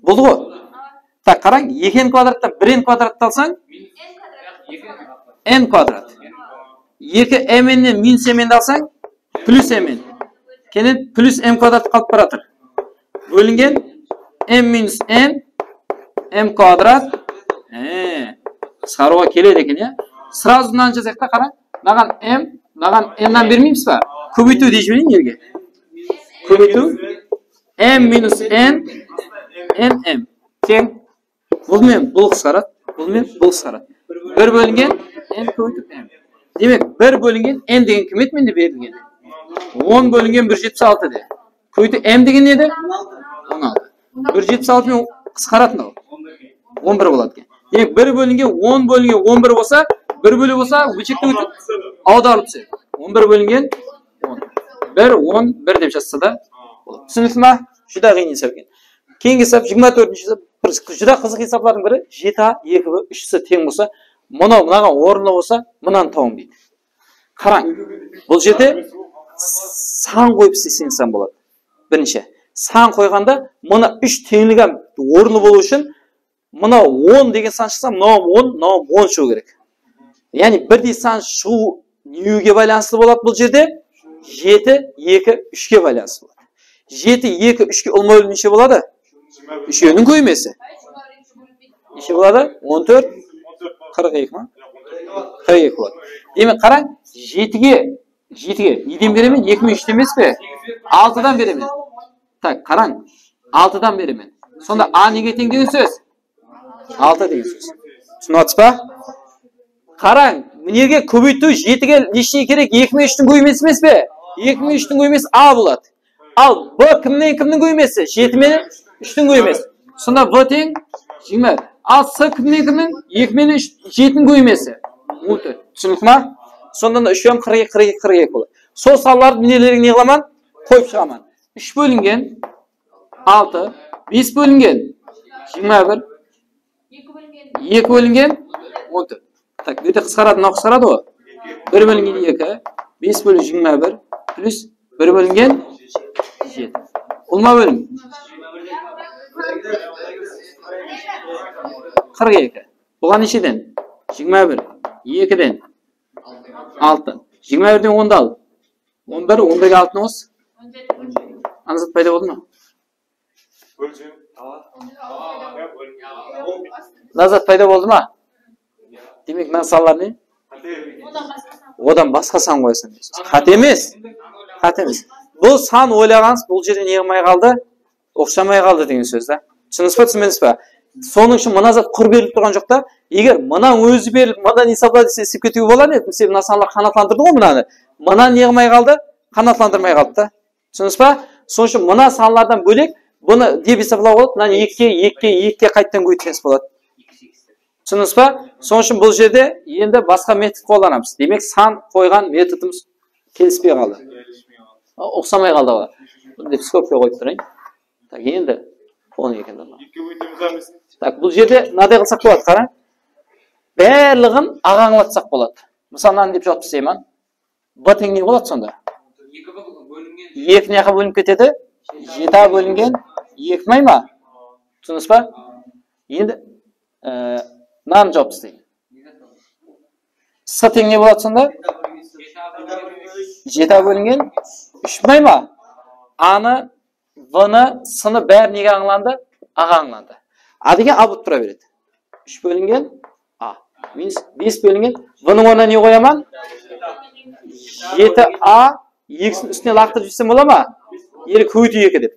Болды ғой? Так, қараң, 2n квадраттан 1n квадратты алсаң, n квадрат. 2mnнен минус mnді алсаң, плюс mn. Кенен плюс m квадрат қалып баратыр. Бөлінген m минус n, m квадрат. Қысқаруға келеді екен, я? Сразу мынаны жазайық та, қараң. Мынаған m, мынаған n-нан бермейміз ба? Көбейту дей жіберейін жерге. Көбейту m минус n, nm. Тең. Бұл мен бұл қысқарады, бұл мен бұл қысқарады. 1 бөлінген n көбейтіп m. Демек, 1 бөлінген n деген кім еді менде берілген? 10 бөлінген 176 де. Көбейту m деген не еді? 16. 176 мен қысқаратын ау. 11 болады екен. Демек, 1 бөлінген 10 бөлінген 11 болса, 1 бөлі болса, бөлшекті өтіп аударылып түседі. 11 бөлінген 10. 1, 10, 1 деп жазса да. Түсінікті ма? Жүда қиын есап екен. Кейінгі есап 24-ші есап. Жүда қызық есаплардың бірі 7a, 2b, 3c тең болса, мынаған орынды болса, мынаны тауым дейді. Қараң, бұл жерде сан қойып істесең сан болады. Бірінші, сан қойғанда, мұна 3 теңлігі орынды болу үшін, мұна 10 деген сан шықса, мынауым 10 шығу керек. Яғни, бірдей сан шығу неуге байланысты болады бұл жерде? 7, 2, 3-ке байланысты болады. 7, 2, 3-ке ұлма өлім неше болады? 3-нің көймесі. Неше болады? 14, 42 ма? 42 болады. Демек, қараң, 7-ге, неден беремен? 2 мен 3 емес пе? 6-дан беремен. Так, қараң, 6-дан беремен. Сонда А неге тең деген сөз? 6 деген сөз. Түсініп атыс па? Қараң, неге көбейту 7-ге нешіне керек? 2 мен 3-нің көймесі емес пе? 2 мен 3-нің көймесі А болады. Ал Б кімнің көймесі? 7 мен 3-нің көймесі. Сонда В тең 20. Ал С кімнің? 2 мен 7-нің көймесі. 14. Түсінікті ма? Сонда 3 ем 42, 42, 42 болады. Сол салаларды нелерін не қыламан? Қойып шығаман. 3 бөлінген 6, 5 бөлінген 21, 2 бөлінген 14. Так, өте қысқарады, мынау қысқарады ғой. 1 бөлінген 2, 5 бөлінген 21, плюс 1 бөлінген 7. Ұлма бөлім. 42. Бұған нешеден? 21. 2-ден 6. 21-ден 10-ды ал. 11, 11-ге 6-ны қос. Анызат пайда болды ма? Назат пайда болды ма? Демек, мына салалар не? Одан басқа сан қоясың. Қате емес. Қате емес. Бұл сан ойлағаныз, бұл жерде не қылмай қалды? Оқшамай қалды деген сөз да. Түсініңіз ба, түсінбедіңіз ба? Соның үшін мына зат құр беріліп тұрған жоқ та. Егер мына өзі беріліп, мынадан есаплады десе есеп кетуге болады еді. Мысалы, мына саналар қанаттандырды ғой мынаны. Мына не қылмай қалды? Қанаттандырмай қалды да. Түсініңіз ба? Соның үшін мына саналардан бөлек бұны деп есаплауға болады. Мынаны 2-ке қайттан көйтсеңіз болады. Түсіндіңіз ба? Соның үшін бұл жерде енді басқа метод қолданамыз. Демек, сан қойған методымыз келіспей қалды. Ұқсамай қалды ғой. Деп скобка қойып тұрайын. Так, енді оның екен. Так, бұл жерде мынадай қылсақ болады, қараң. Барлығын ағаңлатсақ болады. Мысалы, мынаны деп жауап істеймін. Б тең не болады сонда? 2 неға бөлініп кетеді? 7 бөлінген 2 май ма? Түсіндіңіз ба? Енді мынаны жауап істеймін. С тең не болады сонда? 7 бөлінген 3 май ма? А-ны, В-ны, С-ны бәрі неге аңланды? А-ға аңланды. А деген А бұт тұра береді. 3 бөлінген А. Минус 5 бөлінген В-ның орнына не қояман? 7А X-ның үстіне лақтырып жүрсем бола ма? Ері көйту 2 деп.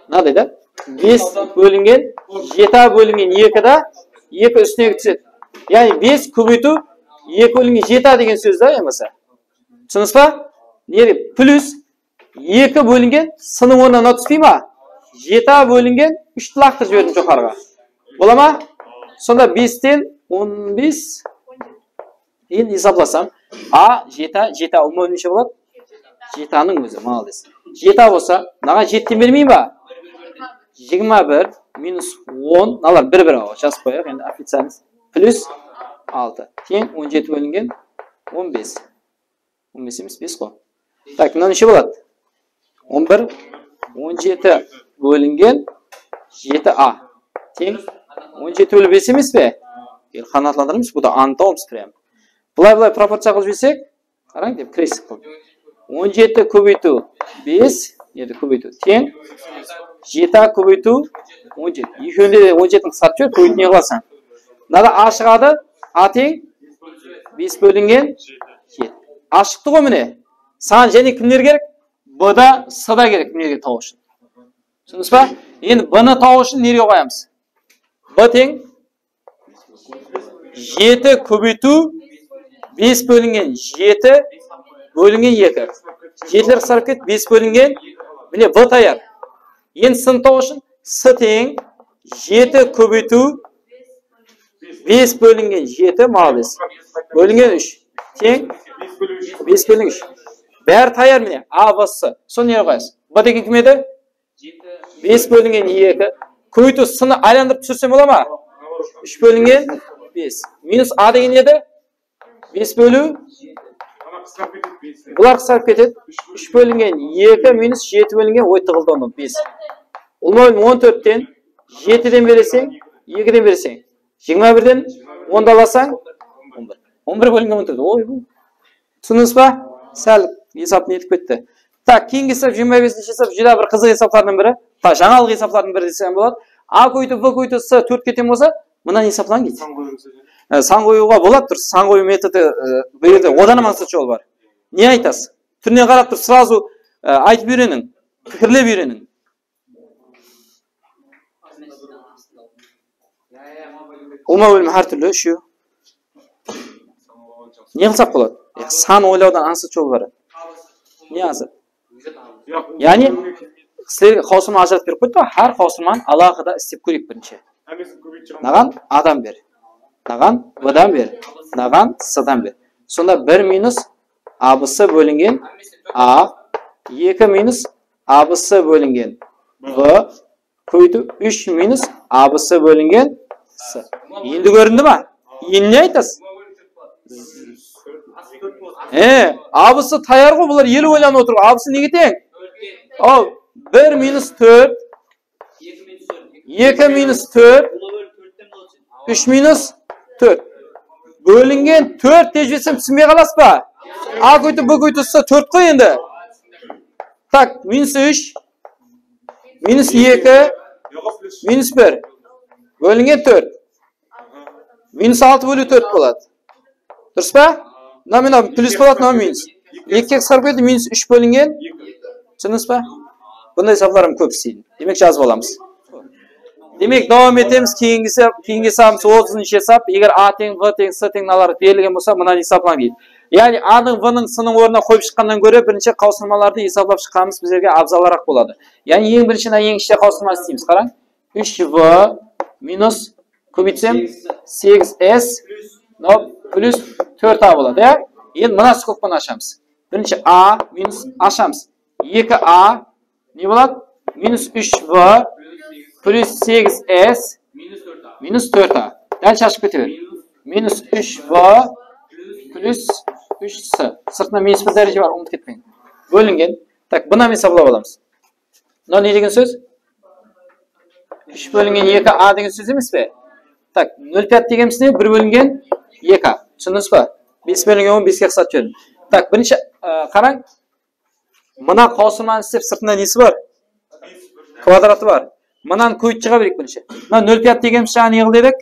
Мынадай да? 5 бөлінген 7А бөлінген 2-да 2 үстіне түседі. Яғни 5 көбейту 2 бөлінген 7А деген сөз да, емесі. Түсініңіз ба? Неге? Плюс 2 бөлінген С-ның орнына түспей ма? 7А бөлінген 3-ті лақтырып жібердім жоғарыға. Бола ма? Сонда 5-тен 15 енді есапласам. А 7А ұлма өлмеше болады? 7А-ның өзі, молодец. 7А болса, наға 7-тен бермей ма? 21 минус 10, налар 1-1 ау, жазып қояқ, енді официалымыз. Плюс 6, тең 17 бөлінген 15. 15 емес, 5 қой. Так, мына неше болады? 11, 17 бөлінген 7А. Тең 17 бөлі 5 емес пе? Қанатландырымыз, бұда антауымыз прям. Бұлай пропорция қылып жесек, қараң деп, крестік қылып. 17 көбейту 5, еді көбейту, тең 7А көбейту 17. Екеуінде де 17-ні қысқартып жөр, көбейту не қыласың? Мынада А шығады, А тең 5 бөлінген 7. А шықты ғой міне. Саған және кімдер керек? Б-да, С-да керек кімдерге тауы үшін. Түсіндіңіз ба? Енді Б-ны тауы үшін неге қоямыз? Б тең 7 көбейту 5 бөлінген 7 бөлінген 2. 7-лер қысарып кет, 5 бөлінген, міне Б таяр. Енді С-ны тауы үшін С тең 7 көбейту 5 бөлінген 7, молодец. Бөлінген 3. Тең 5 бөлінген 3. Бәрі таяр міне, А, В, С. Соны не қойасыз? Б деген кім еді? 5 бөлінген 2. Көбейту С-ны айландырып түсірсем бола ма? 3 бөлінген 5. Минус А деген еді? 5 бөлу? Бұлар қысарып кетеді. 3 бөлінген 2 минус 7 бөлінген 5. Ұлма бөлім 14-тен 7-ден бересең, 2-ден бересең. 21-ден 10-да аласаң, 11. 11 бөлінген 14. Ой, бұл. Түсініңіз ба? Сәл есап нетіп кетті. Так, кейінгі есап 25-ші есап жүре бір қызық есаптардың бірі. Так, жаңалық есаптардың бірі десем болады. А көйту, В көйту, С 4 кетен болса, мынаны есаплан кет. Сан қоюға болады, дұрыс. Сан қою методы береді. Одан маңызды жол бар. Не айтасыз? Түріне қарап тұр, сразу айтып үйренің, пікірлеп үйренің. Ұлма бөлімі әр түрлі үшеу. Не қылсақ болады? Сан ойлаудан аңсыз жол бар. Не аңсыз? Яғни, сілерге қаусырма ажырат беріп қойды ба? Әр қаусырман алақыда істеп көрейік бірінші. Наған? Адам бер. Наған? Б-дан бер. Наған? С-дан бер. Сонда 1 минус АБС бөлінген А, 2 минус АБС бөлінген В, көйту 3 минус АБС бөлінген С. Енді көрінді ма? Енді не айтасыз? АБС таяр ғой, бұлар елі ойланып отыр. АБС неге тең? 1 минус 4, 2 минус 4, 3 минус 4. Бөлінген 4 тежбесім түсінбей қаласыз ба? А көйті, Б көйті С 4 қой енді. Так, минус 3, минус 2, минус 1. Бөлінген 4. Минус 6 бөлі 4 болады. Дұрыс па? Мына плюс болады, мына минус. 2-ке қысқарып кетті, минус 3 бөлінген. Түсініңіз ба? Бұндай есапларым көп істейді. Демек жазып аламыз. Демек давам етеміз. Кейінгі есабымыз 30-шы есап. Егер А тең, В тең, С тең налары берілген болса, мынаны есаплан дейді. Яғни А-ның, В-ның, С-ның орнына қойып шыққаннан гөрі бірінші қаусырмаларды есаплап шыққанымыз біздерге абзалырақ болады. Яғни ең біріншіден ең іште қаусырма істейміз. Қараң. 3В минус көбейтсем 8s плюс 4a болады, иә? Енді мына скобканы ашамыз. Бірінші a минус ашамыз. 2a не болады? Минус 3v плюс 8s минус 4a. Дальше ашып кете бер. Минус 3v плюс 3s. Сыртына минус бір дәреже бар, ұмытып кетпеңіз. Бөлінген. Так, бұны мен саблап аламыз. Мынау не деген сөз? 3 бөлінген 2a деген сөз емес пе? Так, 0,5 дегеніміз не? 1 бөлінген 2a. Түсіндіңіз ба? 5 бөлінген 10, 5-ке қысат жөнін. Так, бірінші қараң. Мына қосылманы істеп сыртында несі бар? Квадраты бар. Мынаны көйт шыға берейік бірінші. Мына 0,5 дегеніміз жаңа не қыл дедік?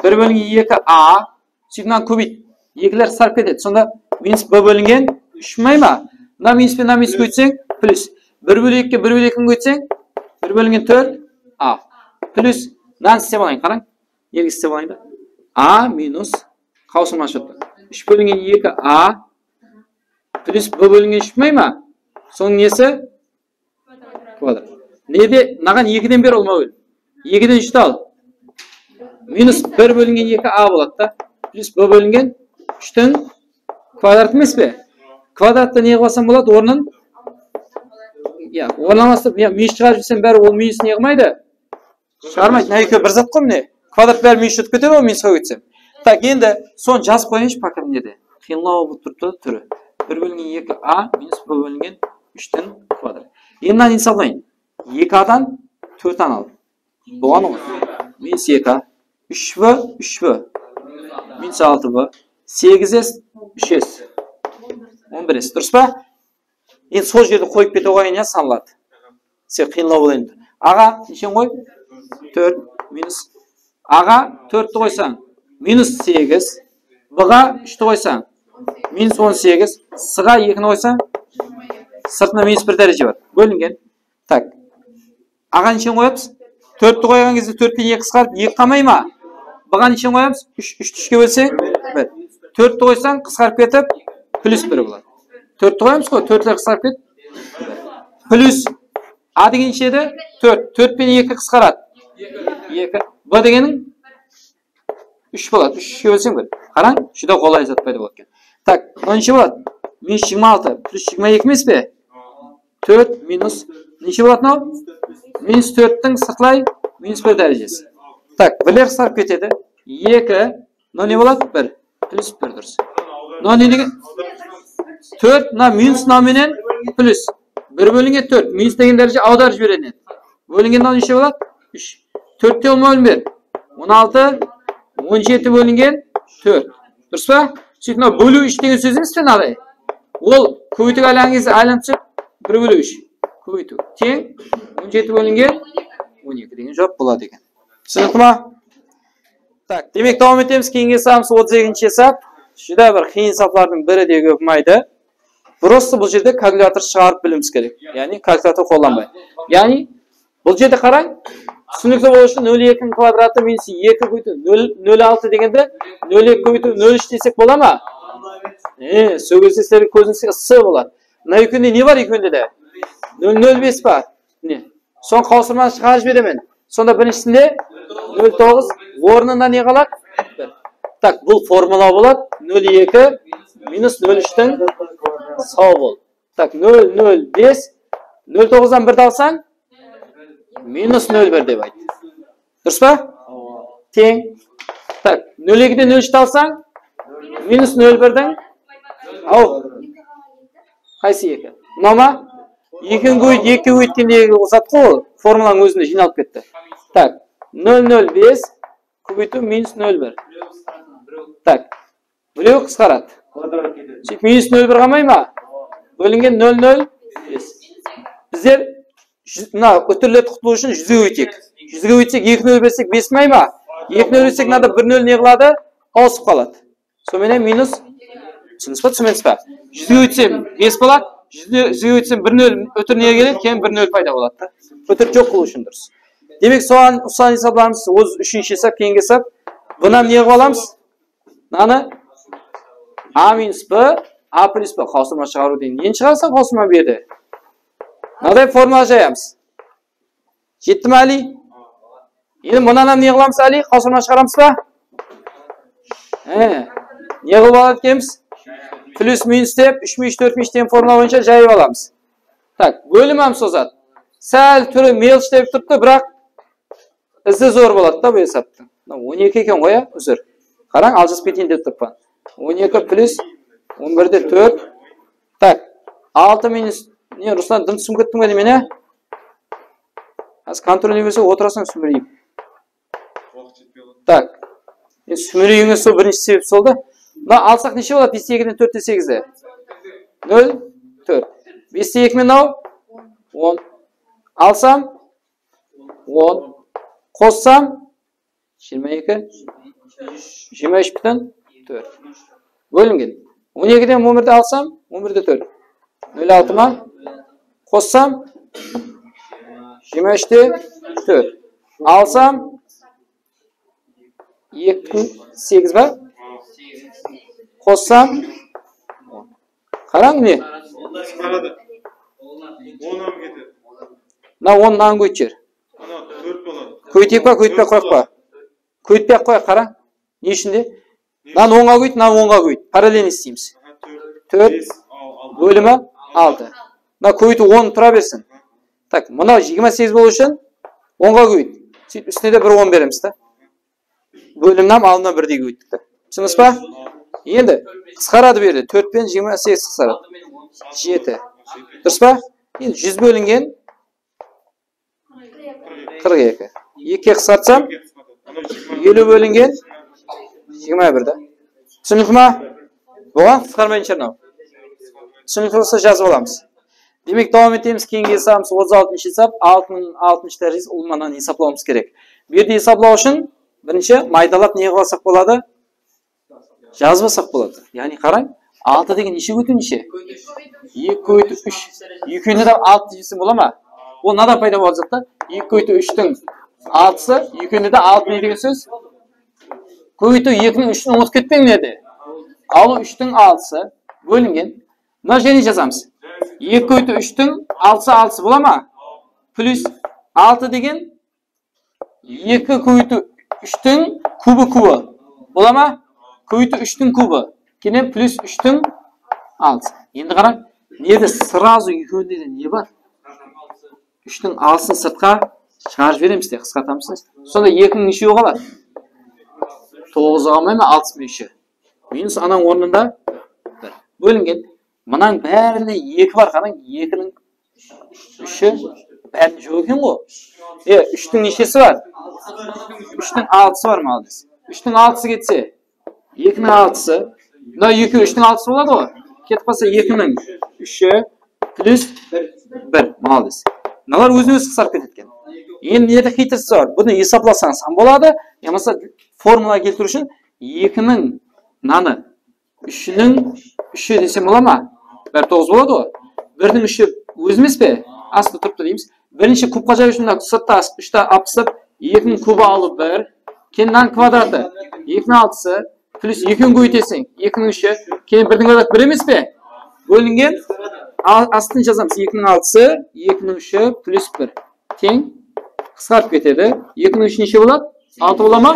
1 бөлінген 2a. Сөйтіп мынаны көбейт. Екілер қысарып кетеді. Сонда минус b бөлінген 3 май ма? Мына минус көйтсең плюс. 1 бөлі 2-ге 1 бөлі 2-ні көйтсең 1 бөлінген 4a. Плюс мынаны істеп алайын, қараң. Елге істеп алайын да. a минус қауысылма шотты. 3 бөлінген 2a плюс b бөлінген 3 май ма? Соның несі? Квадрат. Неде? Наған 2-ден бер олма өл. 2-ден 3-ті ал. Минус 1 бөлінген 2a болады да. Плюс b бөлінген 3-тің квадрат емес пе? Квадратты не қыласам болады? Орнын? Орналастырып, минус шығарып жүрсем бәрі ол минус не қылмайды? Шығармайды. Мына екеуі бір зат қой міне. Квадрат бәрі минус өтіп кетеді, ол минусқа өтсем. Так, енді соны жазып қойыңызшы пока мынеде. Қиынлау болып тұрды түрі. 1 бөлінген 2a минус b бөлінген 3-тің квадрат. Енді мынаны не салайын? 2a-дан 4-ан ал. Болған ғой. Минус 2a, 3v, минус 6v, 8s, 3s, 11s. Дұрыс па? Енді сол жерді қойып кете қойын, я саналады. Сен қиынлау болайын. Аға, нешен қой? 4 минус. Аға 4-ті қойсаң, минус 8. Б-ға 3-ті қойсаң, минус 18. С-ға 2-ні қойсаң, сыртына минус 1 дәреже бар. Бөлінген. Так. Аға нешен қоямыз? 4-ті қойған кезде 4-пен 2 қысқарып, 2 қамай ма? Б-ға нешен қоямыз? 3-3-ке бөлсең, 1. 4-ті қойсаң, қысқарып кетіп, плюс 1 болады. 4-ті қоямыз қой, 4-лер қысқарып кет. Плюс А деген неше еді? 4. 4-пен 2 қысқарады. 2. Б дегенің 3 болады. 3-ке бөлсең 1. Қараң, жүда қолай зат пайда болады екен. Так, мынау неше болады? Минус 26 плюс 22 емес пе? 4 минус неше болады мынау? Минус 4-тің сыртылай минус 1 дәрежесі. Так, бірлер қысқарып кетеді. 2, мынау не болады? 1 плюс 1 дұрыс. Мынау не деген? 4, мына минус мынаменен плюс. 1 бөлінген 4. Минус деген дәреже аударып жібереді. Бөлінген мынау неше болады? 3. 4-те олма бөлінбер. 16, 17 бөлінген 4. Дұрыс па? Сөйтіп мынау бөлу 3 деген сөз емес пе мынадай? Ол көбейтуге айланған кезде айланып түсіп 1 бөлу 3. Көбейту. Тең 17 бөлінген 12 деген жауап болады екен. Түсінікті ма? Так, демек давам етеміз. Кейінгі сабымыз 32-ші есап. Жүда бір қиын саплардың бірі де көп ұнайды. Просто бұл жерде калькулятор шығарып білуіміз керек. Яғни калькулятор қолданбай. Яғни бұл жерде қараң, түсінікті болу үшін 0,2 квадраты минус 2 көбейту 0,6 дегенде 0,2 көбейту 0,3 десек бола ма? Сол кезде сіздердің көзіңізге С болады. Мына екеуінде не бар екеуінде де? 0,05 бар. Соны қауысырманы шығарып жіберемін. Сонда біріншісінде 0,9 орнында не қалады? Так, бұл формула болады. 0,2 минус 0,3-тің сау бол. Так, 0,05 0,9-дан 1-ді алсаң минус 0,1 деп айт. Дұрыс па? Тең. Так, 0,2-ден 0,3-ті алсаң минус 0,1-дің қайсы 2? Мынау ма? 2 өйткендегі ұзат қол формуланың өзінде жиналып кетті. Так, 0,05 көбейту минус 0,1. Так, біреу қысқарады. Сөйтіп минус 0,1 қамай ма? Бөлінген 0,05. Біздер өтірлерді құтылу үшін 100-ге өйтек. 100-ге өйтсек 2-0 берсек 5 май ма? 2-0 өтсек мынада 1-0 не қылады? Ауысып қалады. Соменен минус түсінесіз ба? 100-ге өтсем 5 болады. 100-ге өтсем 1-0 өтір неге келеді? Кейін 1-0 пайда болады. Өтір жоқ қылу үшін дұрыс. Демек соған ұсан есапларымыз 33-ші есап, кейінгі есап. Бұнан не қылып аламыз? Наны? А минус Б, А плюс Б. Қауысырма шығару дейін. Ең шығарсаң қауысырма берді. Мынадай формула жаямыз. Жетті ме Али? Енді мұнан не қыламыз әлі? Қосылма шығарамыз ба? Не қылып алады екенбіз? Плюс минус деп 3 4 деген формула бойынша жайып аламыз. Так, бөлімім созады. Сәл түрі мелч деп тұрды, бірақ ізі зор болады да бұл есаптың. 12 екен ғой, үзір. Қараң, алжас бетейін деп тұрпан. 12 плюс 11-де 4. Так, 6 минус... Не, Руслан, дым түсім кеттің бәді мен, Аз контроль емесе отырасың сүмірейіп. Так, сүмірейіңе сол бірінші себеп солды. Алсақ неше болады? 5-2-ден 4-те 8-де. 0, 4. 5-2 мен ау? 10. Алсам? 10. Қоссам? 22. 23 бүтін? 4. Бөлінген. 12-ден 11-де алсам? 11-де 4. 0,6 ма? Қоссам? 23-де 4. Алсам? 2,8 ба? Қоссам? Қараң не? Қарады. 10-ан кетеді. 10-нан көйт жер. 4 болады. Көйтеп па, көйтпей қойық па? Көйтпей қойық, қара. Не үшінде? 10-ға көйт, 10-ға көйт. Параллельно істейміз. 4 бөлімі 6. Көйті 10 тұра берсін. Так, мұна 28 болу үшін 10-ға көйт. Үстіне де бір 10 береміз. Бөлімнен алдына бірдей көйттік. Түсініңіз па? Енді қысқарады берді. 4 пен 28 қысқарады. 7. Дұрыс па? Енді 100 бөлінген 42. 2-ке қысқартсам 50 бөлінген 21-да. Түсінікті ма? Бұған қысқармайынша мынау. Түсінікті болса жазып аламыз. Демек, давам етеміз. Кейінгі есабымыз 36-шы есап, 6-шы дәрежесі ұлманан есаплауымыз керек. Берді есаплау үшін бірінші майдалап не қыласақ болады? Жазбасақ болады. Яғни қараң, 6 деген неше көйті неше? 2 көйті 3. 2-ні де 6 жесе бола ма? Ол надан пайда болады зақта? 2 көйті 3-тің 6-сы, 2-ні де 6 не деген сөз? Көйті 2-ні 3-ні ұмыт кетпең неді? Ал 3-тің 6-сы бөлінген. Мына және жазамыз. 2 көйті 3-тің 6-сы бола ма? Плюс 6 деген 2 көйті 3-тің кубы. Бола ма? Көйті 3-тің кубы. Кенен плюс 3-тің 6. Енді қараң, неді сразу екеуінде де не бар? 3-тің 6-сын сыртқа шығарып береміз де, қысқартамыз. Сонда 2-ның нешеу қалады? 9 қалмай ма? 6 мен 3. Минус анаң орнында 1. Бөлінген. Мұнаң бәріне 2 бар, қараң, 2-ның 3-і бәрін жоқ екен ғой. 3-тің нешесі бар? 3-тің 6-сы бар ма алдыңыз? 3-тің 6-сы кетсе, 2-ның 6-сы, мына 2 3-тің 6-сы болады ғой. Кетіп қалса 2-ның 3-і плюс 1 малдыз. Мыналар өзін-өз қысарып кететкен. Енді неде хитрісі бар? Бұны есапласаң сан болады. Ямаса формула келтіру үшін 2-ның наны 3-ның 3-і десем бола ма? Бәрі 9 болады ғой. 1-ның 3-і өз емес пе? Асты тұрыпты дейміз. Бірінші кубқа жай үшін сыртта 3-та апсып, 2-ның кубы алып 1, кеннан квадраты 2-ның 6-сы плюс 2-ні көйтесің, 2-ның 3-і, кейін 1-дің квадраты 1 емес пе? Бөлінген, астын жазамыз 2-ның 6-сы, 2-ның 3-і плюс 1. Тең, қысқарып кетеді. 2-ның 3-і неше болады? 6 бола ма?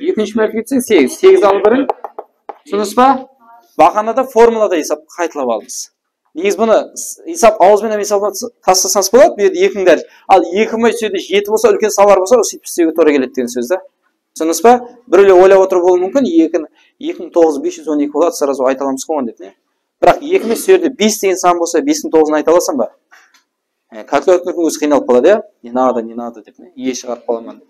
2-ның 3 мәрті кетсең 8. 8 алып 1-ін. Түсініңіз ба? Бақанада формулада есап қайтылап алдыңыз. Негіз бұны есап ауызбен есап тастасаңыз болады, бұл жерде 2-ның дәрежесі. Ал 2 май сөйде 7 болса, үлкен салар болса, сөйтіп істеуге тура келеді деген сөз да. Түсініңіз ба? Біреулер ойлап отырып болуы мүмкін, 2-ның 9-ы 512 болады, сразу айта аламыз қойған деп, не? Бірақ 2 май сөйде 5 деген сан болса, 5-ның 9-ын айта аласың ба? Калькулятордың өзі қиналып қалады, я? Не надо деп, не? Ие шығарып қаламын.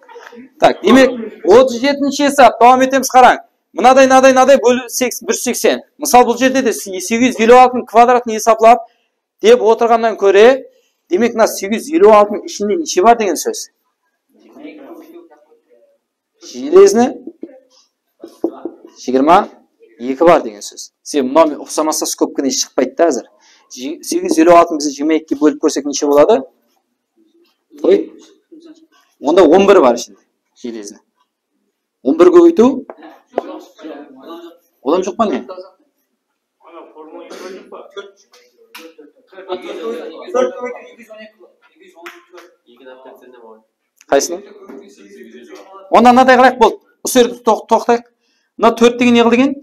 Так, демек 37-ші есап, давам етеміз, қараң. Мынадай бөлу 180. Мысал бұл жерде де 856-ның квадратын есаплап деп отырғаннан көре, демек 856-ның ішінде неше бар деген сөз? Железні 22 бар деген сөз. Себебі мұнымен ұқсамаса көп кіне шықпайды да әзір. 856-ның бізді 22-ге бөліп көрсек неше болады? Онда 11 бар ішінде железні. 11 көбейту? Одан жоқ па не? Қайсыны? Онда мынадай қылайық болды. Осы жерге тоқтайық. Мына 4 деген не қылды екен?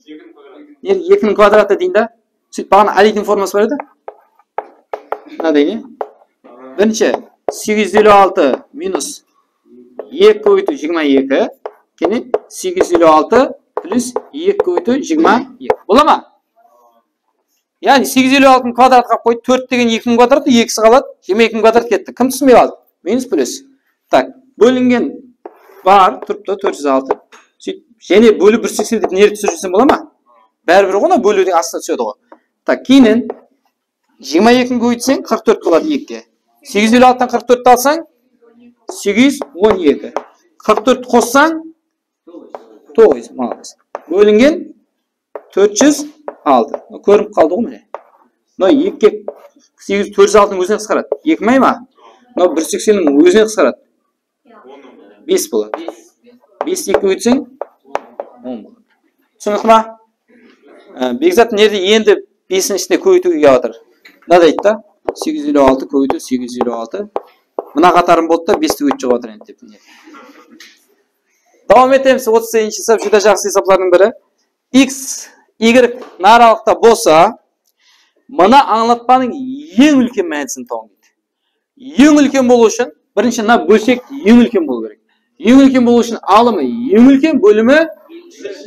2-ның квадраты дейін да. Сөйтіп бағана алидің формасы бар еді. Мынадай не? Бірінші 856 минус 2 көбейту 22. Кені 856 плюс 2 көбейту 22. Бола ма? Яғни 856-ның квадратқа қойды. 4 деген 2-ның квадраты, 2-сі қалады. 22-ның квадрат кетті. Кім түсінбей қалды? Минус плюс. Так, бөлінген бар, тұрыпты 406. Және бөлі 180 деп нері түсір жүрсен бола ма? Бәрібір ғона бөлудің астына түседі ғой. Так, кейінен 22-ні көбейтсең 44 қалады 2-ге. 856-тан 44-ті алсаң 812. 44-ті қоссаң 9. Молодец. Бөлінген 406. Көрініп қалды ғой міне. Мына 2-ге 406-ның өзіне қысқарады. 2 май ма? Мына 180-ның өзіне қысқарады. 5 болады. 5 2 өтсең 10 болады. Түсінікті ма? Бекзат нерде енді 5-ің ішінде көбейтуге келіп жатыр. Мынада айтты да 856 көбейту 856. Мына қатарым болды да 5-ті өтіп жатыр енді деп. Давам етеміз. 38-ші есеп жүдә жақсы есеплардың бірі. X, Y наралықта болса, мына аңлатпаның ең үлкен мәнісін тауып дейді. Ең үлкен болу үшін, бірінші мына бөлшек ең үлкен болу керек. Ең үлкен болу үшін алымы ең үлкен, бөлімі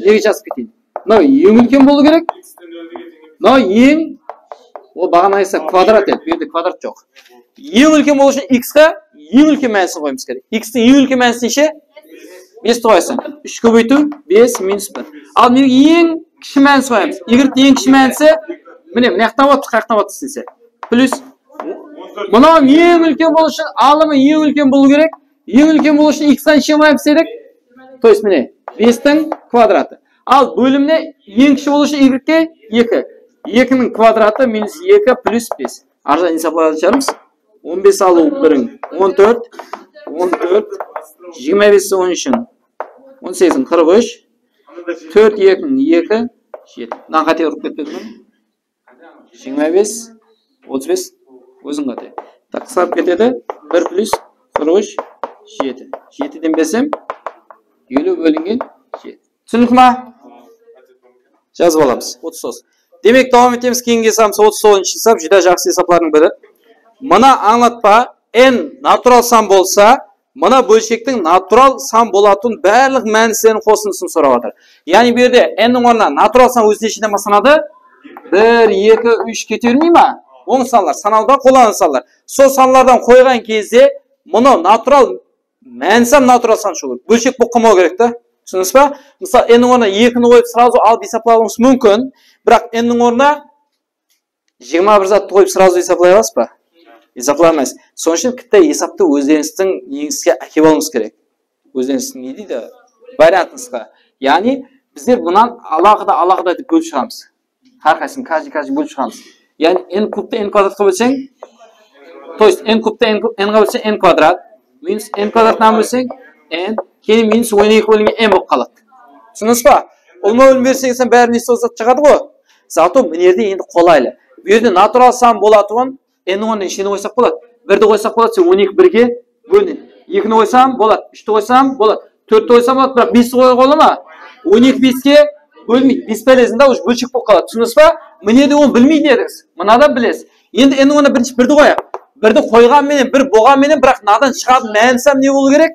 неге жазып кетейін. Мынау ең үлкен болу керек. Мынау ең, ол бағана айтса квадрат еді, бұл жерде квадрат жоқ. Ең үлкен болу үшін x-ға ең үлкен мәнісін қоймыз керек. X-тің ең үлкен мәнісі неше? 5 қойсаң. 3 көбейту 5 минус 1. Ал мен ең кіші мәнісі қоямыз. Y-дің ең кіші мәнісі міне мынаяқтан отыр, қаяқтан отыр істесе. Плюс мынау ең үлкен болу үшін алымы ең үлкен болу керек. Ең үлкен болу үшін x-тан неше қоямыз дедік? То есть міне 5-тің квадраты. Ал бөлімне ең кіші болу үшін y-ге 2. 2-ның квадраты минус 2 плюс 5. Аржан есеплай алып 15 алу 1-ің 14, 14, 25 13, 18-ің 43, 4 2-ің 2, 7. Мына қате ұрып кетпеді ме? 25, 35, өзің қате. Так, қысқарып кетеді. 1 плюс 43, 7. 7-ден берсем, 50 бөлінген 7. Түсіндік ма? Жазып аламыз. 39. Демек, давам етеміз. Кейінгі есебіміз 39-ші есеп, жүдә жақсы есеплардың бірі. Мына аңлатпа n натурал сан болса, мына бөлшектің натурал сан болатын барлық мәністерін қосындысын сұрап жатыр. Яғни бұл жерде n-ның орнына натурал сан өз нешеден санады? 1, 2, 3 кете бермей ма? Оң санлар, санауда қоланың санлар. Сол санлардан қойған кезде мұны натурал мәнсам натурал сан шығыр. Бөлшек бұл қымау керек та. Түсініңіз ба? Мысалы, n-ның орнына 2-ні қойып сразу алып есеплауымыз мүмкін, бірақ n-ның орнына 21 затты қойып сразу есеплай аласыз ба? Есапламайсыз. Соның үшін кітті есапты өздеріңіздің негізге әкеп алуыңыз керек. Өздеріңіздің не дейді? Вариантыңызға. Яғни, біздер бұнан алағыда деп бөліп шығамыз. Әрқайсысын кажи бөліп шығамыз. Яғни, n кубты n квадратқа бөлсең, то есть n кубты n-ға бөлсең n квадрат, минус n квадратынан бөлсең n, кейін минус 12 бөлінген n болып қалады. Түсініңіз ба? Олма бөлім берсеңізден бәрі несі озат шығады ғой. Зато мінерде енді қолайлы. Бұл жерде натурал сан болатуын n-ның орнына нешені қойсақ болады? 1-ді қойсақ болады, 12 1-ге бөлінеді. 2-ні қойсам болады, 3-ті қойсам болады, 4-ті қойсам болады, бірақ 5-ті қойға бола ма? 12 5-ге бөлмейді. Бесполезінде уж бөлшек болып қалады. Түсініңіз ба? Мінеде оны білмейді едіңіз. Мынада білесіз. Енді n-ның орнына бірінші 1-ді қояйық. 1-ді қойғанменен, 1 болғанменен, бірақ мынадан шығатын мәнісам не болу керек?